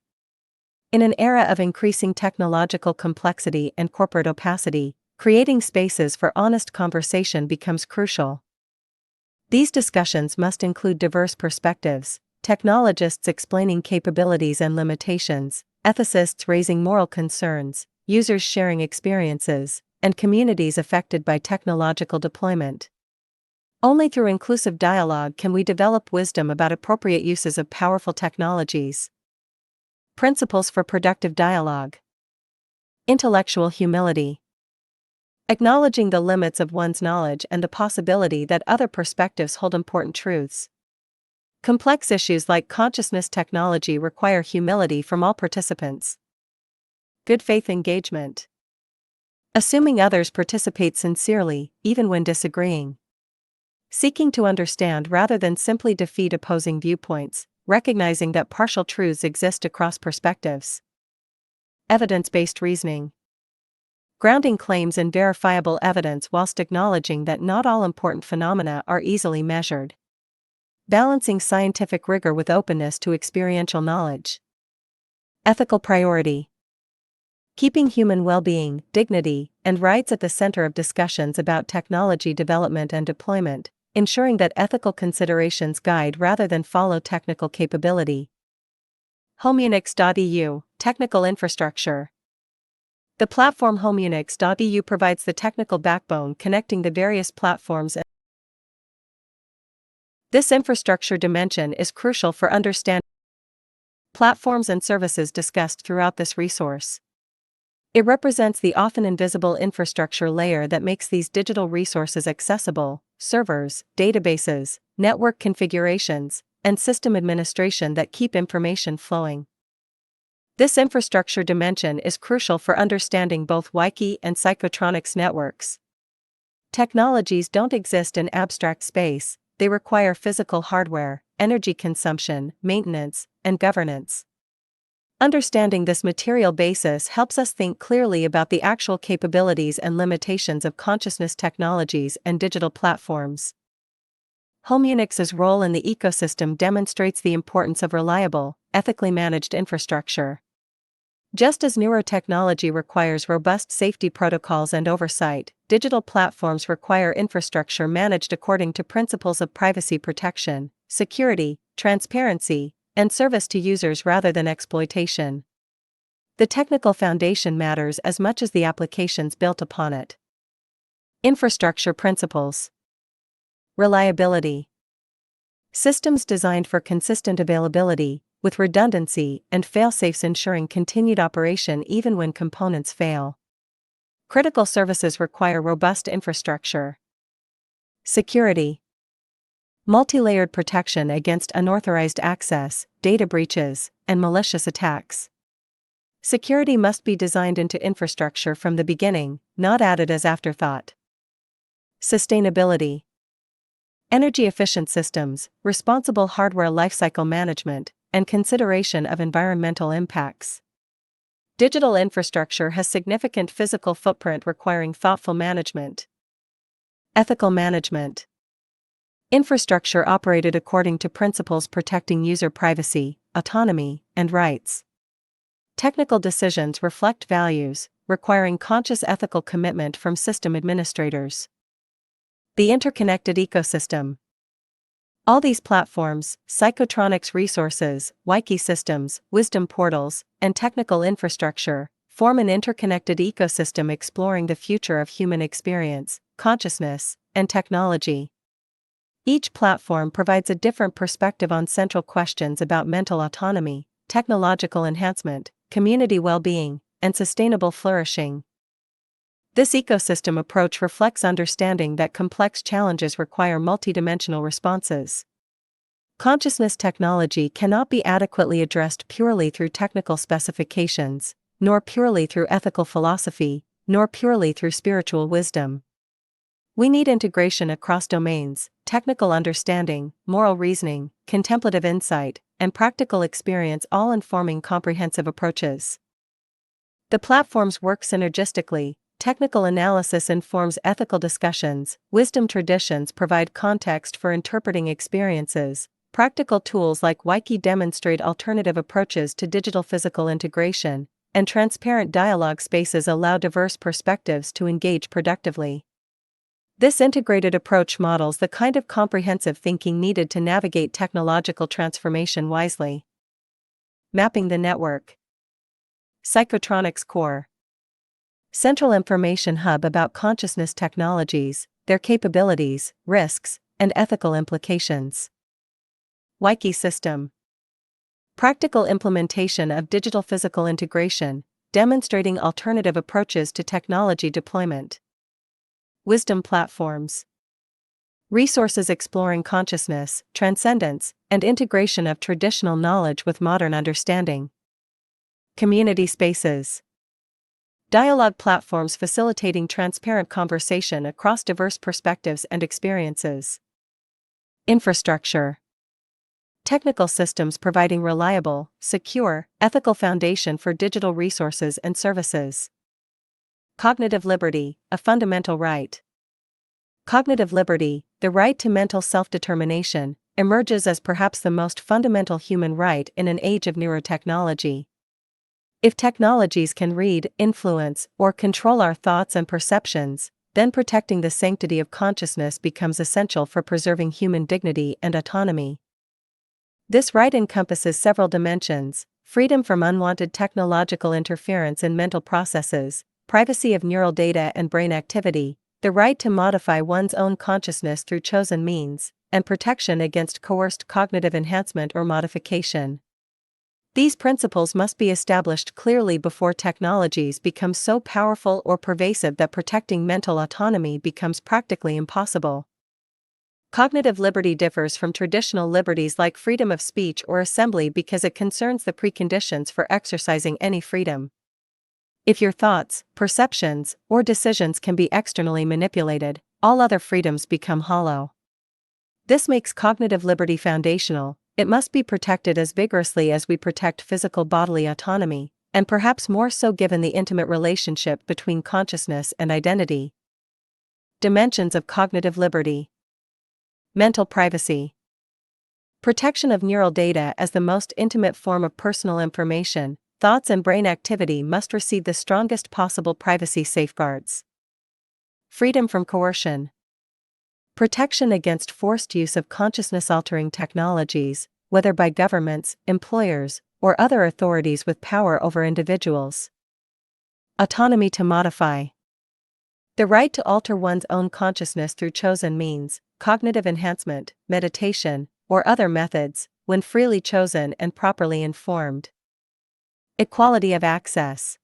In an era of increasing technological complexity and corporate opacity, creating spaces for honest conversation becomes crucial. These discussions must include diverse perspectives, technologists explaining capabilities and limitations, ethicists raising moral concerns, users sharing experiences, and communities affected by technological deployment. Only through inclusive dialogue can we develop wisdom about appropriate uses of powerful technologies. Principles for productive dialogue. Intellectual humility. Acknowledging the limits of one's knowledge and the possibility that other perspectives hold important truths. Complex issues like consciousness technology require humility from all participants. Good faith engagement. Assuming others participate sincerely, even when disagreeing. Seeking to understand rather than simply defeat opposing viewpoints, recognizing that partial truths exist across perspectives. Evidence-based reasoning. Grounding claims in verifiable evidence whilst acknowledging that not all important phenomena are easily measured. Balancing scientific rigor with openness to experiential knowledge. Ethical priority. Keeping human well-being, dignity, and rights at the center of discussions about technology development and deployment, ensuring that ethical considerations guide rather than follow technical capability. homeunix.eu, technical infrastructure. The platform homeunix.eu provides the technical backbone connecting the various platforms. This infrastructure dimension is crucial for understanding platforms and services discussed throughout this resource. It represents the often invisible infrastructure layer that makes these digital resources accessible: servers, databases, network configurations, and system administration that keep information flowing. This infrastructure dimension is crucial for understanding both wikey and psychotronics networks. Technologies don't exist in abstract space, they require physical hardware, energy consumption, maintenance, and governance. Understanding this material basis helps us think clearly about the actual capabilities and limitations of consciousness technologies and digital platforms. Homeunix's role in the ecosystem demonstrates the importance of reliable, ethically managed infrastructure. Just as neurotechnology requires robust safety protocols and oversight, digital platforms require infrastructure managed according to principles of privacy protection, security, transparency, and service to users rather than exploitation. The technical foundation matters as much as the applications built upon it. Infrastructure principles. Reliability. Systems designed for consistent availability, with redundancy and fail-safes ensuring continued operation even when components fail. Critical services require robust infrastructure. Security. Multi-layered protection against unauthorized access, data breaches, and malicious attacks. Security must be designed into infrastructure from the beginning, not added as afterthought. Sustainability. Energy-efficient systems, responsible hardware lifecycle management, and consideration of environmental impacts. Digital infrastructure has significant physical footprint requiring thoughtful management. Ethical management. Infrastructure operated according to principles protecting user privacy, autonomy, and rights. Technical decisions reflect values, requiring conscious ethical commitment from system administrators. The interconnected ecosystem. All these platforms, psychotronics resources, wikey systems, wisdom portals, and technical infrastructure, form an interconnected ecosystem exploring the future of human experience, consciousness, and technology. Each platform provides a different perspective on central questions about mental autonomy, technological enhancement, community well-being, and sustainable flourishing. This ecosystem approach reflects understanding that complex challenges require multidimensional responses. Consciousness technology cannot be adequately addressed purely through technical specifications, nor purely through ethical philosophy, nor purely through spiritual wisdom. We need integration across domains, technical understanding, moral reasoning, contemplative insight, and practical experience, all informing comprehensive approaches. The platforms work synergistically. Technical analysis informs ethical discussions, wisdom traditions provide context for interpreting experiences, practical tools like wikey demonstrate alternative approaches to digital-physical integration, and transparent dialogue spaces allow diverse perspectives to engage productively. This integrated approach models the kind of comprehensive thinking needed to navigate technological transformation wisely. Mapping the network. Psychotronics Core. Central information hub about consciousness technologies, their capabilities, risks, and ethical implications. Wikey system. Practical implementation of digital physical integration, demonstrating alternative approaches to technology deployment. Wisdom platforms. Resources exploring consciousness, transcendence, and integration of traditional knowledge with modern understanding. Community spaces. Dialogue platforms facilitating transparent conversation across diverse perspectives and experiences. Infrastructure. Technical systems providing reliable, secure, ethical foundation for digital resources and services. Cognitive liberty, a fundamental right. Cognitive liberty, the right to mental self-determination, emerges as perhaps the most fundamental human right in an age of neurotechnology. If technologies can read, influence, or control our thoughts and perceptions, then protecting the sanctity of consciousness becomes essential for preserving human dignity and autonomy. This right encompasses several dimensions: freedom from unwanted technological interference in mental processes, privacy of neural data and brain activity, the right to modify one's own consciousness through chosen means, and protection against coerced cognitive enhancement or modification. These principles must be established clearly before technologies become so powerful or pervasive that protecting mental autonomy becomes practically impossible. Cognitive liberty differs from traditional liberties like freedom of speech or assembly because it concerns the preconditions for exercising any freedom. If your thoughts, perceptions, or decisions can be externally manipulated, all other freedoms become hollow. This makes cognitive liberty foundational. It must be protected as vigorously as we protect physical bodily autonomy, and perhaps more so given the intimate relationship between consciousness and identity. Dimensions of cognitive liberty. Mental privacy. Protection of neural data as the most intimate form of personal information. Thoughts and brain activity must receive the strongest possible privacy safeguards. Freedom from coercion. Protection against forced use of consciousness-altering technologies, whether by governments, employers, or other authorities with power over individuals. Autonomy to modify. The right to alter one's own consciousness through chosen means, cognitive enhancement, meditation, or other methods, when freely chosen and properly informed. Equality of access.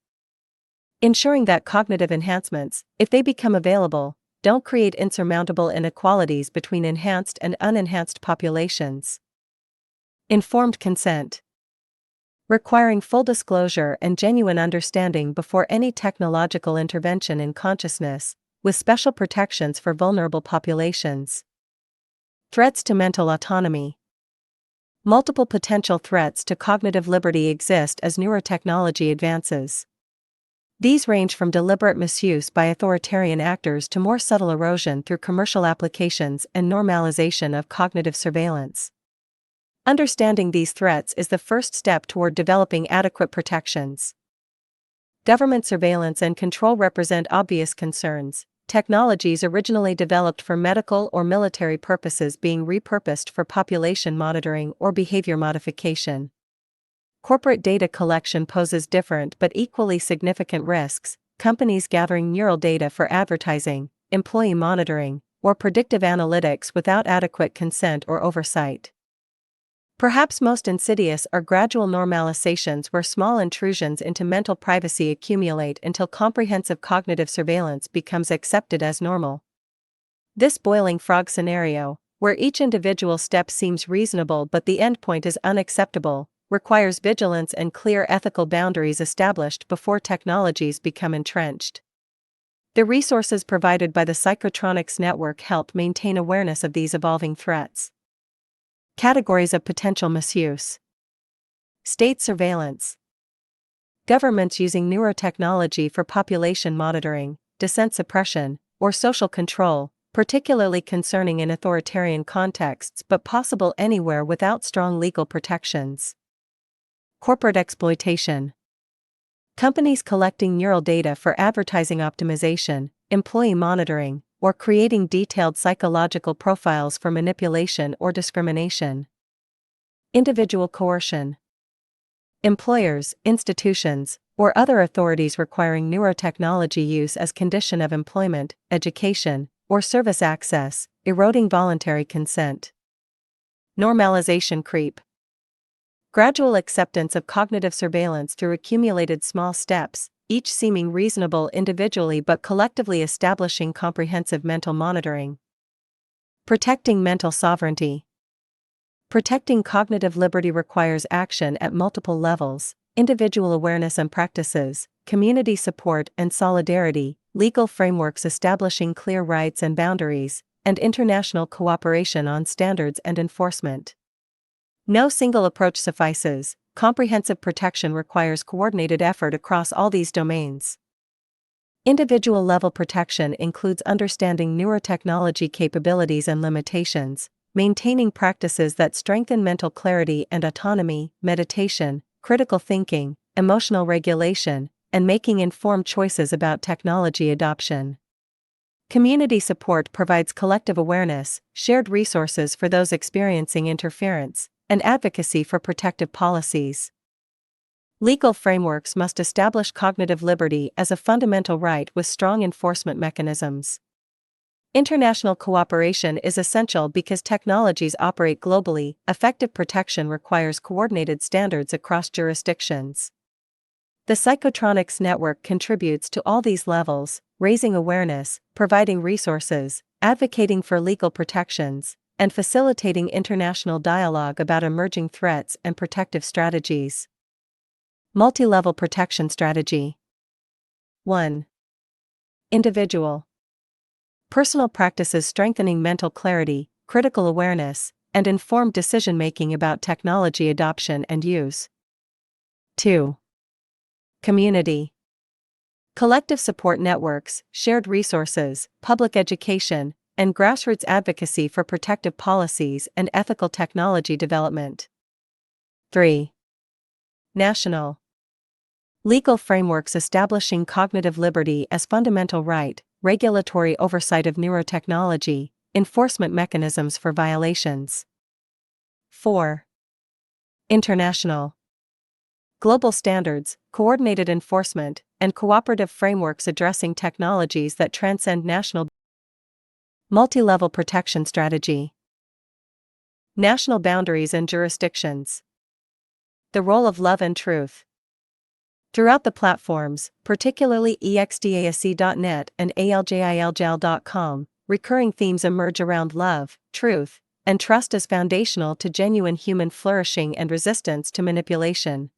Ensuring that cognitive enhancements, if they become available, don't create insurmountable inequalities between enhanced and unenhanced populations. Informed consent. Requiring full disclosure and genuine understanding before any technological intervention in consciousness, with special protections for vulnerable populations. Threats to mental autonomy. Multiple potential threats to cognitive liberty exist as neurotechnology advances. These range from deliberate misuse by authoritarian actors to more subtle erosion through commercial applications and normalization of cognitive surveillance. Understanding these threats is the first step toward developing adequate protections. Government surveillance and control represent obvious concerns, technologies originally developed for medical or military purposes being repurposed for population monitoring or behavior modification. Corporate data collection poses different but equally significant risks, companies gathering neural data for advertising, employee monitoring, or predictive analytics without adequate consent or oversight. Perhaps most insidious are gradual normalizations where small intrusions into mental privacy accumulate until comprehensive cognitive surveillance becomes accepted as normal. This boiling frog scenario, where each individual step seems reasonable but the endpoint is unacceptable, requires vigilance and clear ethical boundaries established before technologies become entrenched. The resources provided by the psychotronics network help maintain awareness of these evolving threats. Categories of potential misuse. State surveillance. Governments using neurotechnology for population monitoring, dissent suppression, or social control, particularly concerning in authoritarian contexts but possible anywhere without strong legal protections. Corporate exploitation. Companies collecting neural data for advertising optimization, employee monitoring, or creating detailed psychological profiles for manipulation or discrimination. Individual coercion. Employers, institutions, or other authorities requiring neurotechnology use as condition of employment, education, or service access, eroding voluntary consent. Normalization creep. Gradual acceptance of cognitive surveillance through accumulated small steps, each seeming reasonable individually but collectively establishing comprehensive mental monitoring. Protecting mental sovereignty. Protecting cognitive liberty requires action at multiple levels: individual awareness and practices, community support and solidarity, legal frameworks establishing clear rights and boundaries, and international cooperation on standards and enforcement. No single approach suffices. Comprehensive protection requires coordinated effort across all these domains. Individual level protection includes understanding neurotechnology capabilities and limitations, maintaining practices that strengthen mental clarity and autonomy, meditation, critical thinking, emotional regulation, and making informed choices about technology adoption. Community support provides collective awareness, shared resources for those experiencing interference, and advocacy for protective policies. Legal frameworks must establish cognitive liberty as a fundamental right with strong enforcement mechanisms. International cooperation is essential because technologies operate globally. Effective protection requires coordinated standards across jurisdictions. The psychotronics network contributes to all these levels, raising awareness, providing resources, advocating for legal protections, and facilitating international dialogue about emerging threats and protective strategies. Multi-level protection strategy. 1. Individual. Personal practices strengthening mental clarity, critical awareness, and informed decision-making about technology adoption and use. 2. Community. Collective support networks, shared resources, public education, and grassroots advocacy for protective policies and ethical technology development. 3. National. Legal frameworks establishing cognitive liberty as fundamental right, regulatory oversight of neurotechnology, enforcement mechanisms for violations. 4. International. Global standards, coordinated enforcement, and cooperative frameworks addressing technologies that transcend national. Multi-level protection strategy. National boundaries and jurisdictions. The role of love and truth. Throughout the platforms, particularly exdase.net and aljil.com, recurring themes emerge around love, truth, and trust as foundational to genuine human flourishing and resistance to manipulation.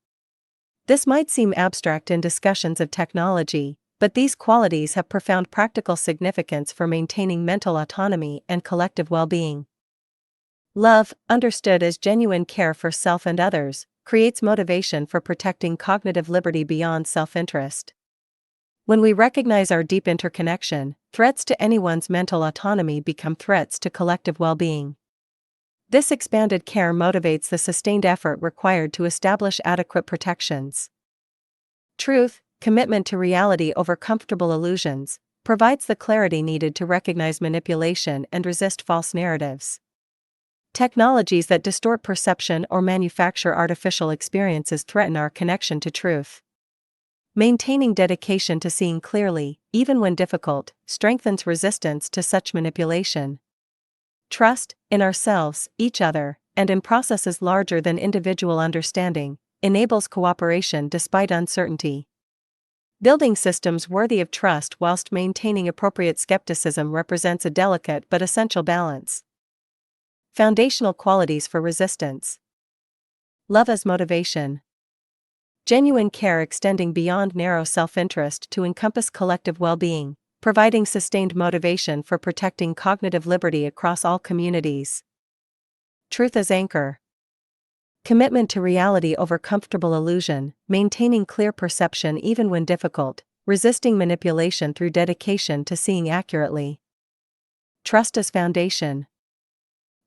This might seem abstract in discussions of technology, but these qualities have profound practical significance for maintaining mental autonomy and collective well-being. Love, understood as genuine care for self and others, creates motivation for protecting cognitive liberty beyond self-interest. When we recognize our deep interconnection, threats to anyone's mental autonomy become threats to collective well-being. This expanded care motivates the sustained effort required to establish adequate protections. Truth, commitment to reality over comfortable illusions, provides the clarity needed to recognize manipulation and resist false narratives. Technologies that distort perception or manufacture artificial experiences threaten our connection to truth. Maintaining dedication to seeing clearly, even when difficult, strengthens resistance to such manipulation. Trust, in ourselves, each other, and in processes larger than individual understanding, enables cooperation despite uncertainty. Building systems worthy of trust whilst maintaining appropriate skepticism represents a delicate but essential balance. Foundational qualities for resistance. Love as motivation. Genuine care extending beyond narrow self-interest to encompass collective well-being, providing sustained motivation for protecting cognitive liberty across all communities. Truth as anchor. Commitment to reality over comfortable illusion, maintaining clear perception even when difficult, resisting manipulation through dedication to seeing accurately. Trust as foundation.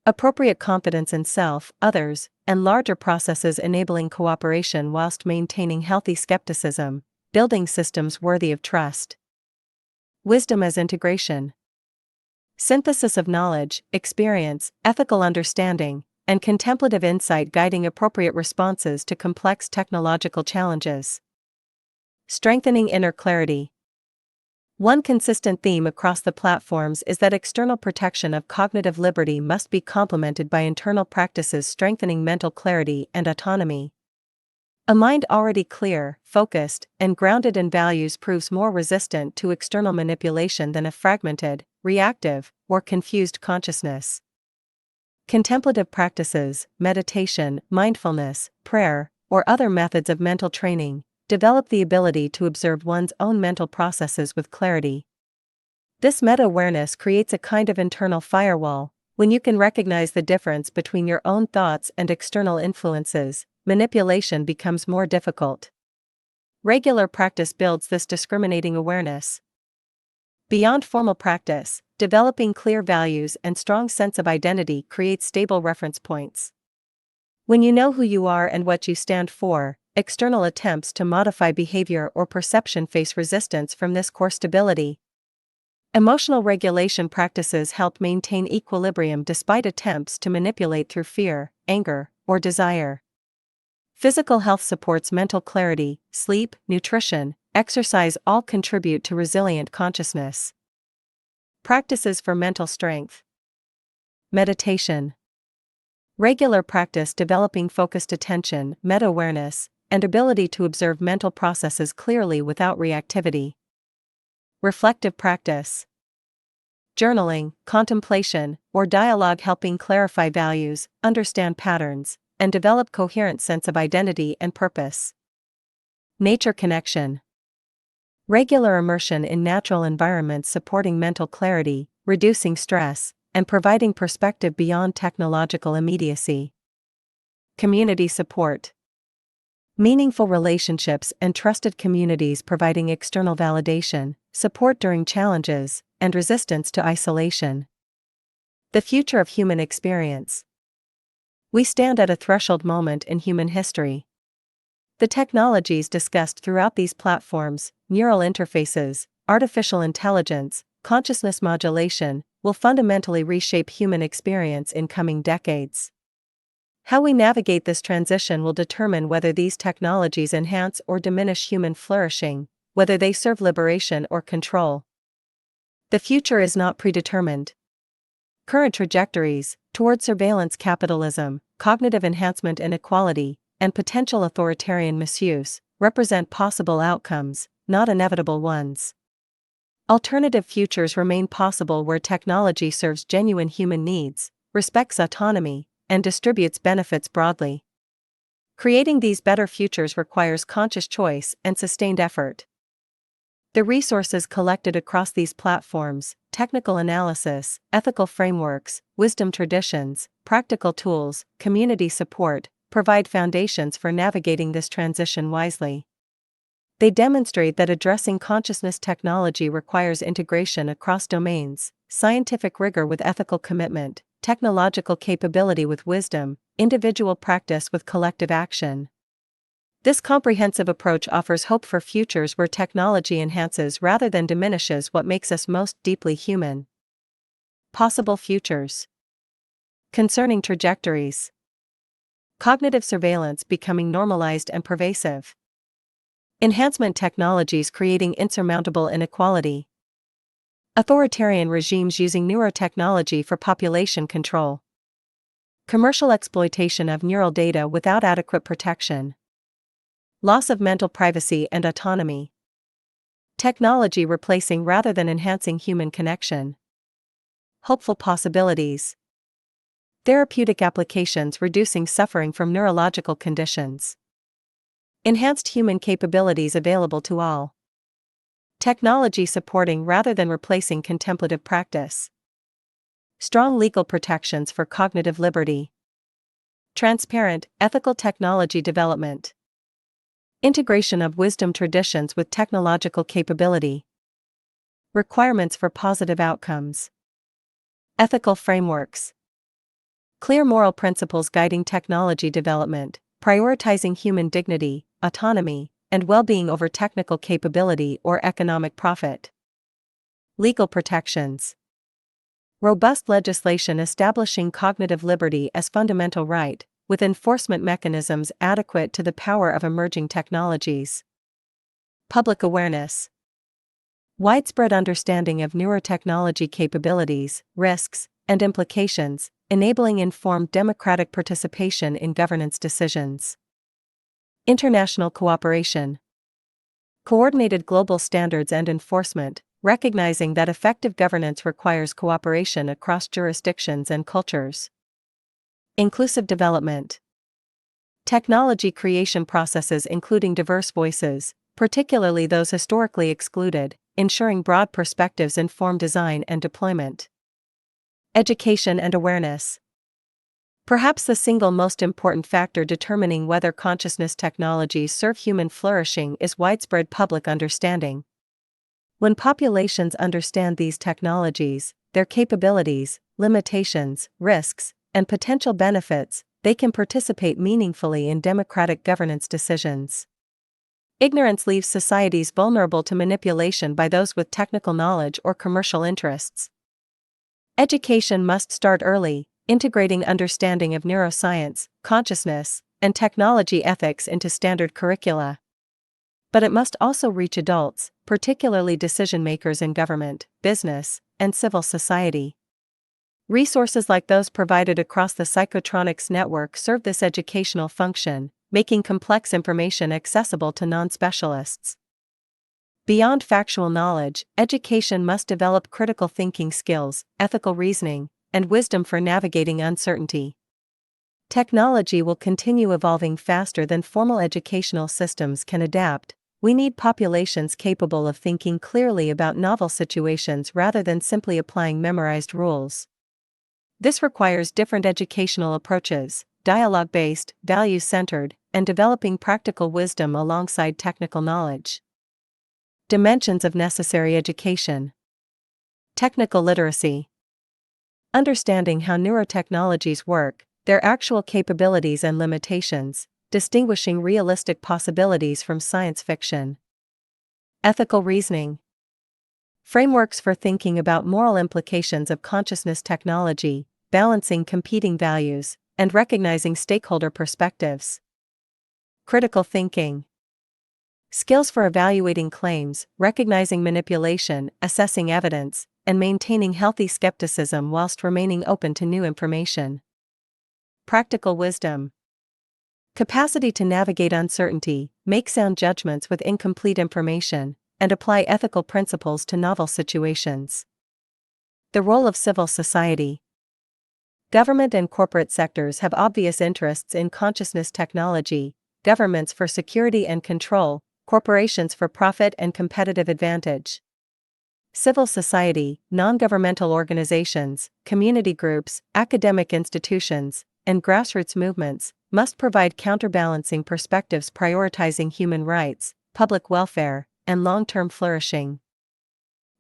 Appropriate confidence in self, others, and larger processes enabling cooperation whilst maintaining healthy skepticism, building systems worthy of trust. Wisdom as integration. Synthesis of knowledge, experience, ethical understanding, and contemplative insight guiding appropriate responses to complex technological challenges. Strengthening inner clarity. One consistent theme across the platforms is that external protection of cognitive liberty must be complemented by internal practices strengthening mental clarity and autonomy. A mind already clear, focused, and grounded in values proves more resistant to external manipulation than a fragmented, reactive, or confused consciousness. Contemplative practices, meditation, mindfulness, prayer, or other methods of mental training, develop the ability to observe one's own mental processes with clarity. This meta-awareness creates a kind of internal firewall. When you can recognize the difference between your own thoughts and external influences, manipulation becomes more difficult. Regular practice builds this discriminating awareness. Beyond formal practice, developing clear values and strong sense of identity creates stable reference points. When you know who you are and what you stand for, external attempts to modify behavior or perception face resistance from this core stability. Emotional regulation practices help maintain equilibrium despite attempts to manipulate through fear, anger, or desire. Physical health supports mental clarity, sleep, nutrition, exercise all contribute to resilient consciousness. Practices for mental strength. Meditation. Regular practice developing focused attention, meta-awareness, and ability to observe mental processes clearly without reactivity. Reflective practice. Journaling, contemplation, or dialogue helping clarify values, understand patterns, and develop coherent sense of identity and purpose. Nature connection. Regular immersion in natural environments supporting mental clarity, reducing stress, and providing perspective beyond technological immediacy. Community support. Meaningful relationships and trusted communities providing external validation, support during challenges, and resistance to isolation. The future of human experience. We stand at a threshold moment in human history. The technologies discussed throughout these platforms, neural interfaces, artificial intelligence, consciousness modulation, will fundamentally reshape human experience in coming decades. How we navigate this transition will determine whether these technologies enhance or diminish human flourishing, whether they serve liberation or control. The future is not predetermined. Current trajectories, toward surveillance capitalism, cognitive enhancement inequality, and potential authoritarian misuse, represent possible outcomes, not inevitable ones. Alternative futures remain possible where technology serves genuine human needs, respects autonomy, and distributes benefits broadly. Creating these better futures requires conscious choice and sustained effort. The resources collected across these platforms, technical analysis, ethical frameworks, wisdom traditions, practical tools, community support, provide foundations for navigating this transition wisely. They demonstrate that addressing consciousness technology requires integration across domains, scientific rigor with ethical commitment, technological capability with wisdom, individual practice with collective action. This comprehensive approach offers hope for futures where technology enhances rather than diminishes what makes us most deeply human. Possible futures. Concerning trajectories. Cognitive surveillance becoming normalized and pervasive. Enhancement technologies creating insurmountable inequality. Authoritarian regimes using neurotechnology for population control. Commercial exploitation of neural data without adequate protection. Loss of mental privacy and autonomy. Technology replacing rather than enhancing human connection. Hopeful possibilities. Therapeutic applications reducing suffering from neurological conditions. Enhanced human capabilities available to all. Technology supporting rather than replacing contemplative practice. Strong legal protections for cognitive liberty. Transparent, ethical technology development. Integration of wisdom traditions with technological capability. Requirements for positive outcomes. Ethical frameworks. Clear moral principles guiding technology development, prioritizing human dignity, autonomy, and well-being over technical capability or economic profit. Legal protections. Robust legislation establishing cognitive liberty as fundamental right, with enforcement mechanisms adequate to the power of emerging technologies. Public awareness. Widespread understanding of neurotechnology capabilities, risks, and implications, enabling informed democratic participation in governance decisions. International cooperation. Coordinated global standards and enforcement, recognizing that effective governance requires cooperation across jurisdictions and cultures. Inclusive development. Technology creation processes including diverse voices, particularly those historically excluded, ensuring broad perspectives inform design and deployment. Education and awareness. Perhaps the single most important factor determining whether consciousness technologies serve human flourishing is widespread public understanding. When populations understand these technologies, their capabilities, limitations, risks, and potential benefits, they can participate meaningfully in democratic governance decisions. Ignorance leaves societies vulnerable to manipulation by those with technical knowledge or commercial interests. Education must start early, integrating understanding of neuroscience, consciousness, and technology ethics into standard curricula. But it must also reach adults, particularly decision-makers in government, business, and civil society. Resources like those provided across the Psychotronics network serve this educational function, making complex information accessible to non-specialists. Beyond factual knowledge, education must develop critical thinking skills, ethical reasoning, and wisdom for navigating uncertainty. Technology will continue evolving faster than formal educational systems can adapt. We need populations capable of thinking clearly about novel situations rather than simply applying memorized rules. This requires different educational approaches, dialogue-based, value-centered, and developing practical wisdom alongside technical knowledge. Dimensions of necessary education. Technical literacy. Understanding how neurotechnologies work, their actual capabilities and limitations, distinguishing realistic possibilities from science fiction. Ethical reasoning. Frameworks for thinking about moral implications of consciousness technology, balancing competing values, and recognizing stakeholder perspectives. Critical thinking. Skills for evaluating claims, recognizing manipulation, assessing evidence, and maintaining healthy skepticism whilst remaining open to new information. Practical wisdom. Capacity to navigate uncertainty, make sound judgments with incomplete information, and apply ethical principles to novel situations. The role of civil society. Government and corporate sectors have obvious interests in consciousness technology, governments for security and control, corporations for profit and competitive advantage. Civil society, non-governmental organizations, community groups, academic institutions, and grassroots movements must provide counterbalancing perspectives prioritizing human rights, public welfare, and long-term flourishing.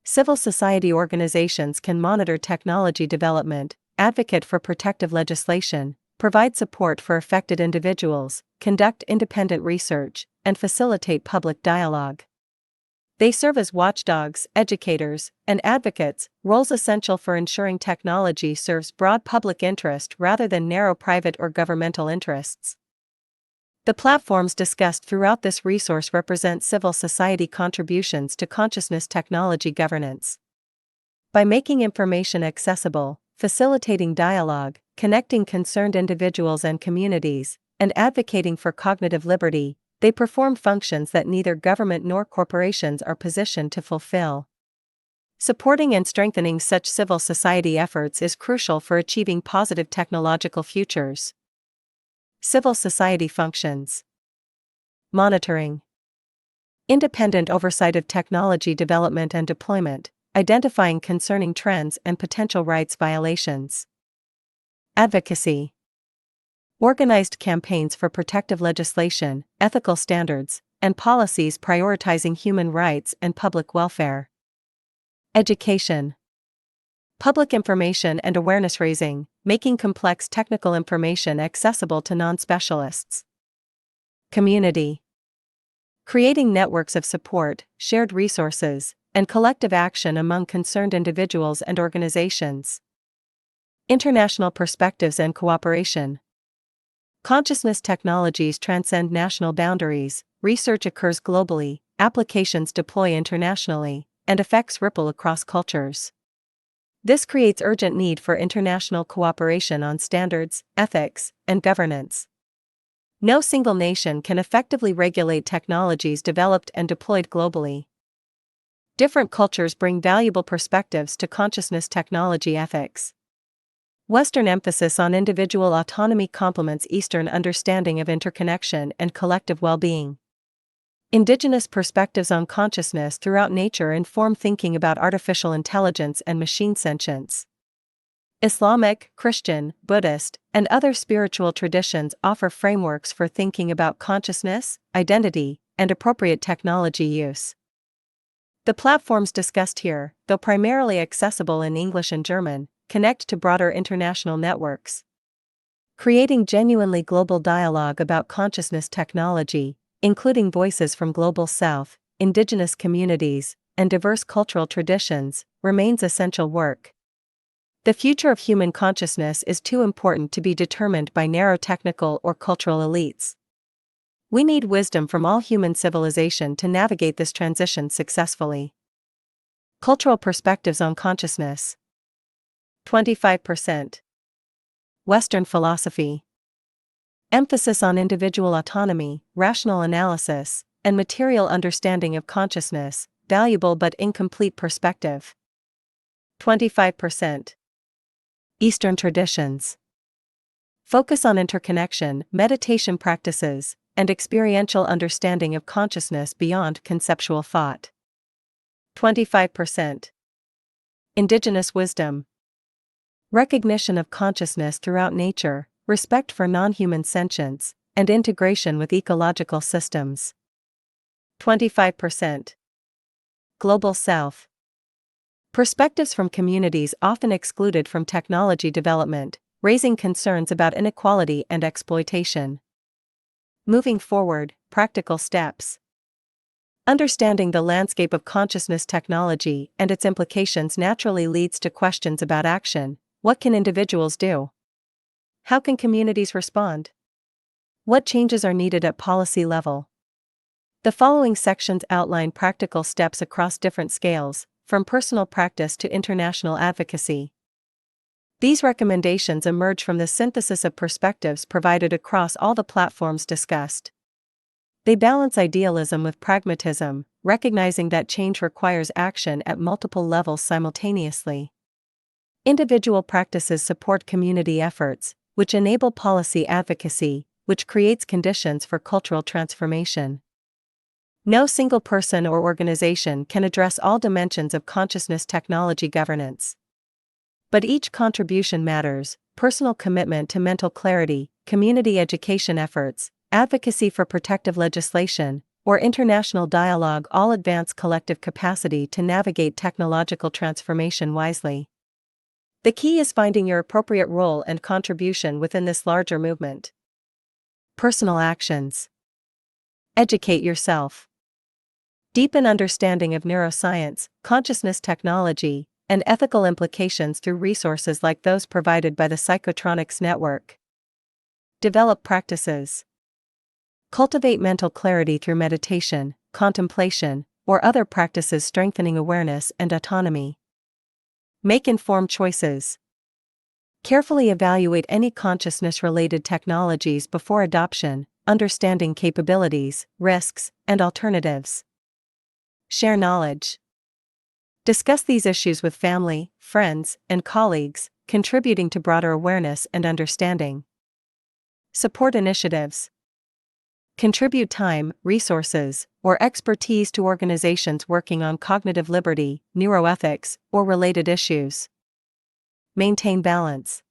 Civil society organizations can monitor technology development, advocate for protective legislation, provide support for affected individuals, conduct independent research, and facilitate public dialogue. They serve as watchdogs, educators, and advocates, roles essential for ensuring technology serves broad public interest rather than narrow private or governmental interests. The platforms discussed throughout this resource represent civil society contributions to consciousness technology governance. By making information accessible, facilitating dialogue, connecting concerned individuals and communities, and advocating for cognitive liberty, they perform functions that neither government nor corporations are positioned to fulfill. Supporting and strengthening such civil society efforts is crucial for achieving positive technological futures. Civil society functions. Monitoring. Independent oversight of technology development and deployment, identifying concerning trends and potential rights violations. Advocacy. Organized campaigns for protective legislation, ethical standards, and policies prioritizing human rights and public welfare. Education. Public information and awareness raising, making complex technical information accessible to non-specialists. Community. Creating networks of support, shared resources, and collective action among concerned individuals and organizations. International perspectives and cooperation. Consciousness technologies transcend national boundaries, research occurs globally, applications deploy internationally, and effects ripple across cultures. This creates urgent need for international cooperation on standards, ethics, and governance. No single nation can effectively regulate technologies developed and deployed globally. Different cultures bring valuable perspectives to consciousness technology ethics. Western emphasis on individual autonomy complements Eastern understanding of interconnection and collective well-being. Indigenous perspectives on consciousness throughout nature inform thinking about artificial intelligence and machine sentience. Islamic, Christian, Buddhist, and other spiritual traditions offer frameworks for thinking about consciousness, identity, and appropriate technology use. The platforms discussed here, though primarily accessible in English and German, connect to broader international networks. Creating genuinely global dialogue about consciousness technology, including voices from Global South, indigenous communities, and diverse cultural traditions, remains essential work. The future of human consciousness is too important to be determined by narrow technical or cultural elites. We need wisdom from all human civilization to navigate this transition successfully. Cultural perspectives on consciousness. 25%. Western philosophy. Emphasis on individual autonomy, rational analysis, and material understanding of consciousness, valuable but incomplete perspective. 25%. Eastern traditions. Focus on interconnection, meditation practices, and experiential understanding of consciousness beyond conceptual thought. 25%. Indigenous wisdom. Recognition of consciousness throughout nature, respect for non-human sentience, and integration with ecological systems. 25%. Global South. Perspectives from communities often excluded from technology development, raising concerns about inequality and exploitation. Moving forward, practical steps. Understanding the landscape of consciousness technology and its implications naturally leads to questions about action. What can individuals do? How can communities respond? What changes are needed at policy level? The following sections outline practical steps across different scales, from personal practice to international advocacy. These recommendations emerge from the synthesis of perspectives provided across all the platforms discussed. They balance idealism with pragmatism, recognizing that change requires action at multiple levels simultaneously. Individual practices support community efforts, which enable policy advocacy, which creates conditions for cultural transformation. No single person or organization can address all dimensions of consciousness technology governance. But each contribution matters: personal commitment to mental clarity, community education efforts, advocacy for protective legislation, or international dialogue all advance collective capacity to navigate technological transformation wisely. The key is finding your appropriate role and contribution within this larger movement. Personal actions. Educate yourself. Deepen understanding of neuroscience, consciousness technology, and ethical implications through resources like those provided by the Psychotronics network. Develop practices. Cultivate mental clarity through meditation, contemplation, or other practices strengthening awareness and autonomy. Make informed choices. Carefully evaluate any consciousness-related technologies before adoption, understanding capabilities, risks, and alternatives. Share knowledge. Discuss these issues with family, friends, and colleagues, contributing to broader awareness and understanding. Support initiatives. Contribute time, resources, or expertise to organizations working on cognitive liberty, neuroethics, or related issues. Maintain balance.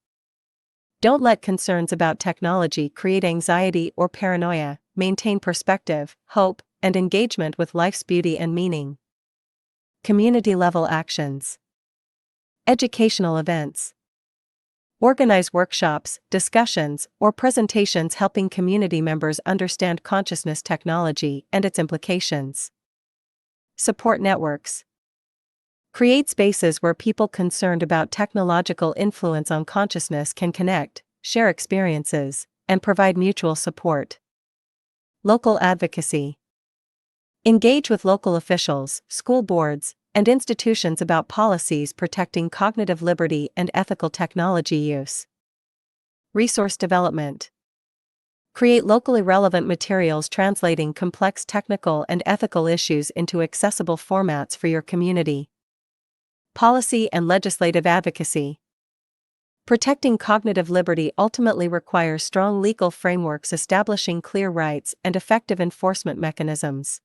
Don't let concerns about technology create anxiety or paranoia. Maintain perspective, hope, and engagement with life's beauty and meaning. Community-level actions. Educational events. Organize workshops, discussions, or presentations helping community members understand consciousness technology and its implications. Support networks. Create spaces where people concerned about technological influence on consciousness can connect, share experiences, and provide mutual support. Local advocacy. Engage with local officials, school boards, and institutions about policies protecting cognitive liberty and ethical technology use. Resource development. Create locally relevant materials translating complex technical and ethical issues into accessible formats for your community. Policy and legislative advocacy. Protecting cognitive liberty ultimately requires strong legal frameworks establishing clear rights and effective enforcement mechanisms.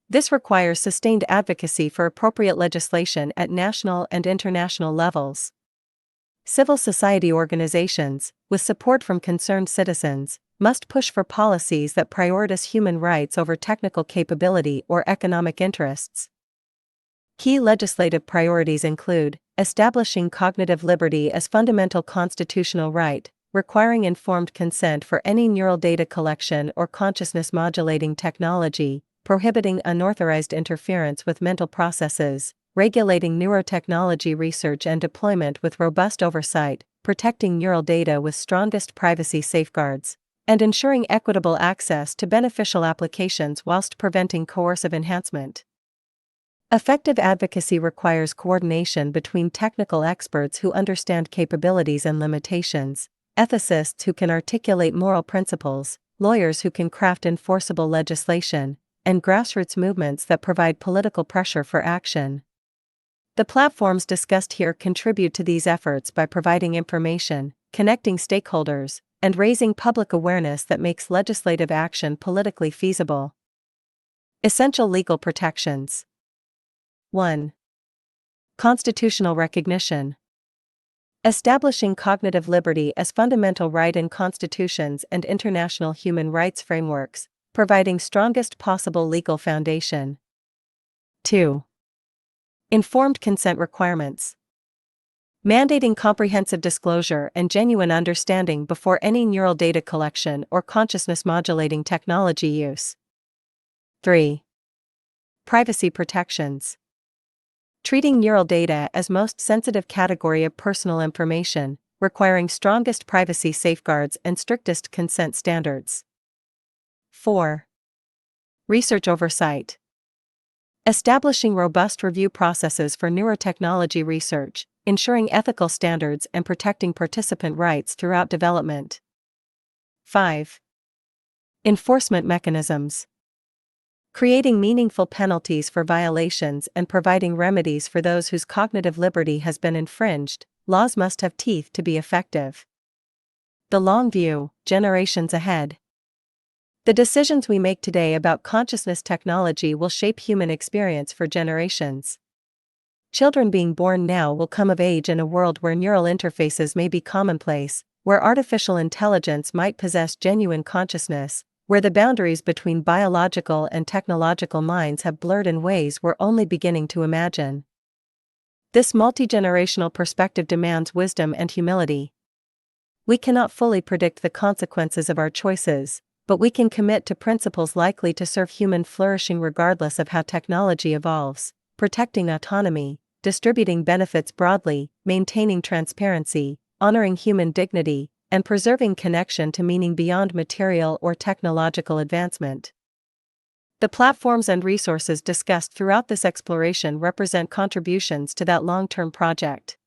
This requires sustained advocacy for appropriate legislation at national and international levels. Civil society organizations, with support from concerned citizens, must push for policies that prioritize human rights over technical capability or economic interests. Key legislative priorities include establishing cognitive liberty as fundamental constitutional right, requiring informed consent for any neural data collection or consciousness modulating technology, prohibiting unauthorized interference with mental processes, regulating neurotechnology research and deployment with robust oversight, protecting neural data with strongest privacy safeguards, and ensuring equitable access to beneficial applications whilst preventing coercive enhancement. Effective advocacy requires coordination between technical experts who understand capabilities and limitations, ethicists who can articulate moral principles, lawyers who can craft enforceable legislation, and grassroots movements that provide political pressure for action. The platforms discussed here contribute to these efforts by providing information, connecting stakeholders, and raising public awareness that makes legislative action politically feasible. Essential legal protections. 1. Constitutional recognition. Establishing cognitive liberty as fundamental right in constitutions and international human rights frameworks, providing strongest possible legal foundation. 2. Informed consent requirements. Mandating comprehensive disclosure and genuine understanding before any neural data collection or consciousness modulating technology use. 3. Privacy protections. Treating neural data as most sensitive category of personal information, requiring strongest privacy safeguards and strictest consent standards. 4. Research oversight. Establishing robust review processes for neurotechnology research, ensuring ethical standards and protecting participant rights throughout development. 5. Enforcement mechanisms. Creating meaningful penalties for violations and providing remedies for those whose cognitive liberty has been infringed. Laws must have teeth to be effective. The long view, generations ahead. The decisions we make today about consciousness technology will shape human experience for generations. Children being born now will come of age in a world where neural interfaces may be commonplace, where artificial intelligence might possess genuine consciousness, where the boundaries between biological and technological minds have blurred in ways we're only beginning to imagine. This multi-generational perspective demands wisdom and humility. We cannot fully predict the consequences of our choices, but we can commit to principles likely to serve human flourishing regardless of how technology evolves, protecting autonomy, distributing benefits broadly, maintaining transparency, honoring human dignity, and preserving connection to meaning beyond material or technological advancement. The platforms and resources discussed throughout this exploration represent contributions to that long-term project.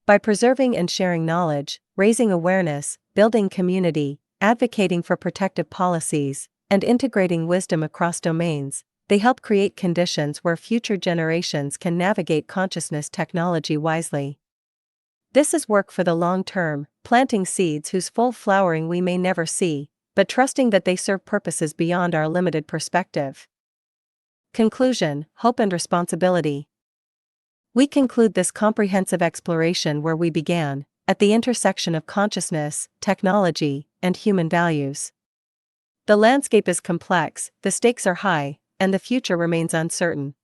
By preserving and sharing knowledge, raising awareness, building community, advocating for protective policies, and integrating wisdom across domains, they help create conditions where future generations can navigate consciousness technology wisely. This is work for the long term, planting seeds whose full flowering we may never see, but trusting that they serve purposes beyond our limited perspective. Conclusion: Hope and responsibility. We conclude this comprehensive exploration where we began, at the intersection of consciousness, technology, and human values. The landscape is complex, the stakes are high, and the future remains uncertain.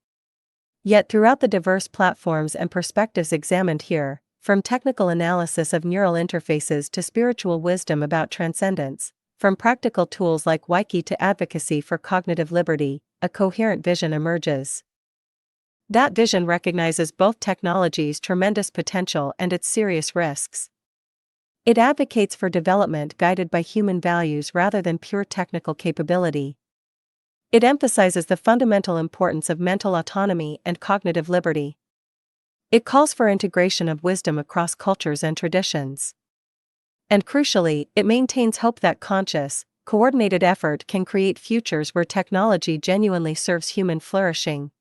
Yet throughout the diverse platforms and perspectives examined here, from technical analysis of neural interfaces to spiritual wisdom about transcendence, from practical tools like wikey to advocacy for cognitive liberty, a coherent vision emerges. That vision recognizes both technology's tremendous potential and its serious risks. It advocates for development guided by human values rather than pure technical capability. It emphasizes the fundamental importance of mental autonomy and cognitive liberty. It calls for integration of wisdom across cultures and traditions. And crucially, it maintains hope that conscious, coordinated effort can create futures where technology genuinely serves human flourishing.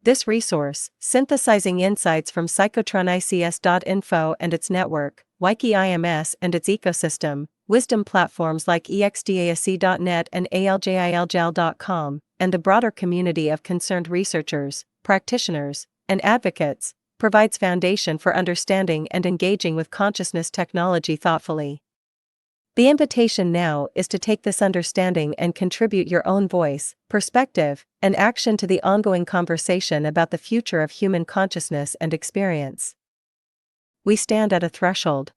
This resource, synthesizing insights from psychotronics.info and its network, wikey IMS and its ecosystem, wisdom platforms like exdac.net and aljilgal.com, and the broader community of concerned researchers, practitioners, and advocates, provides foundation for understanding and engaging with consciousness technology thoughtfully. The invitation now is to take this understanding and contribute your own voice, perspective, and action to the ongoing conversation about the future of human consciousness and experience. We stand at a threshold.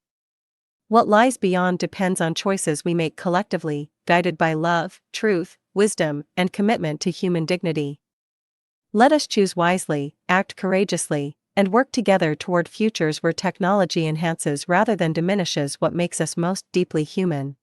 What lies beyond depends on choices we make collectively, guided by love, truth, wisdom, and commitment to human dignity. Let us choose wisely, act courageously, and work together toward futures where technology enhances rather than diminishes what makes us most deeply human.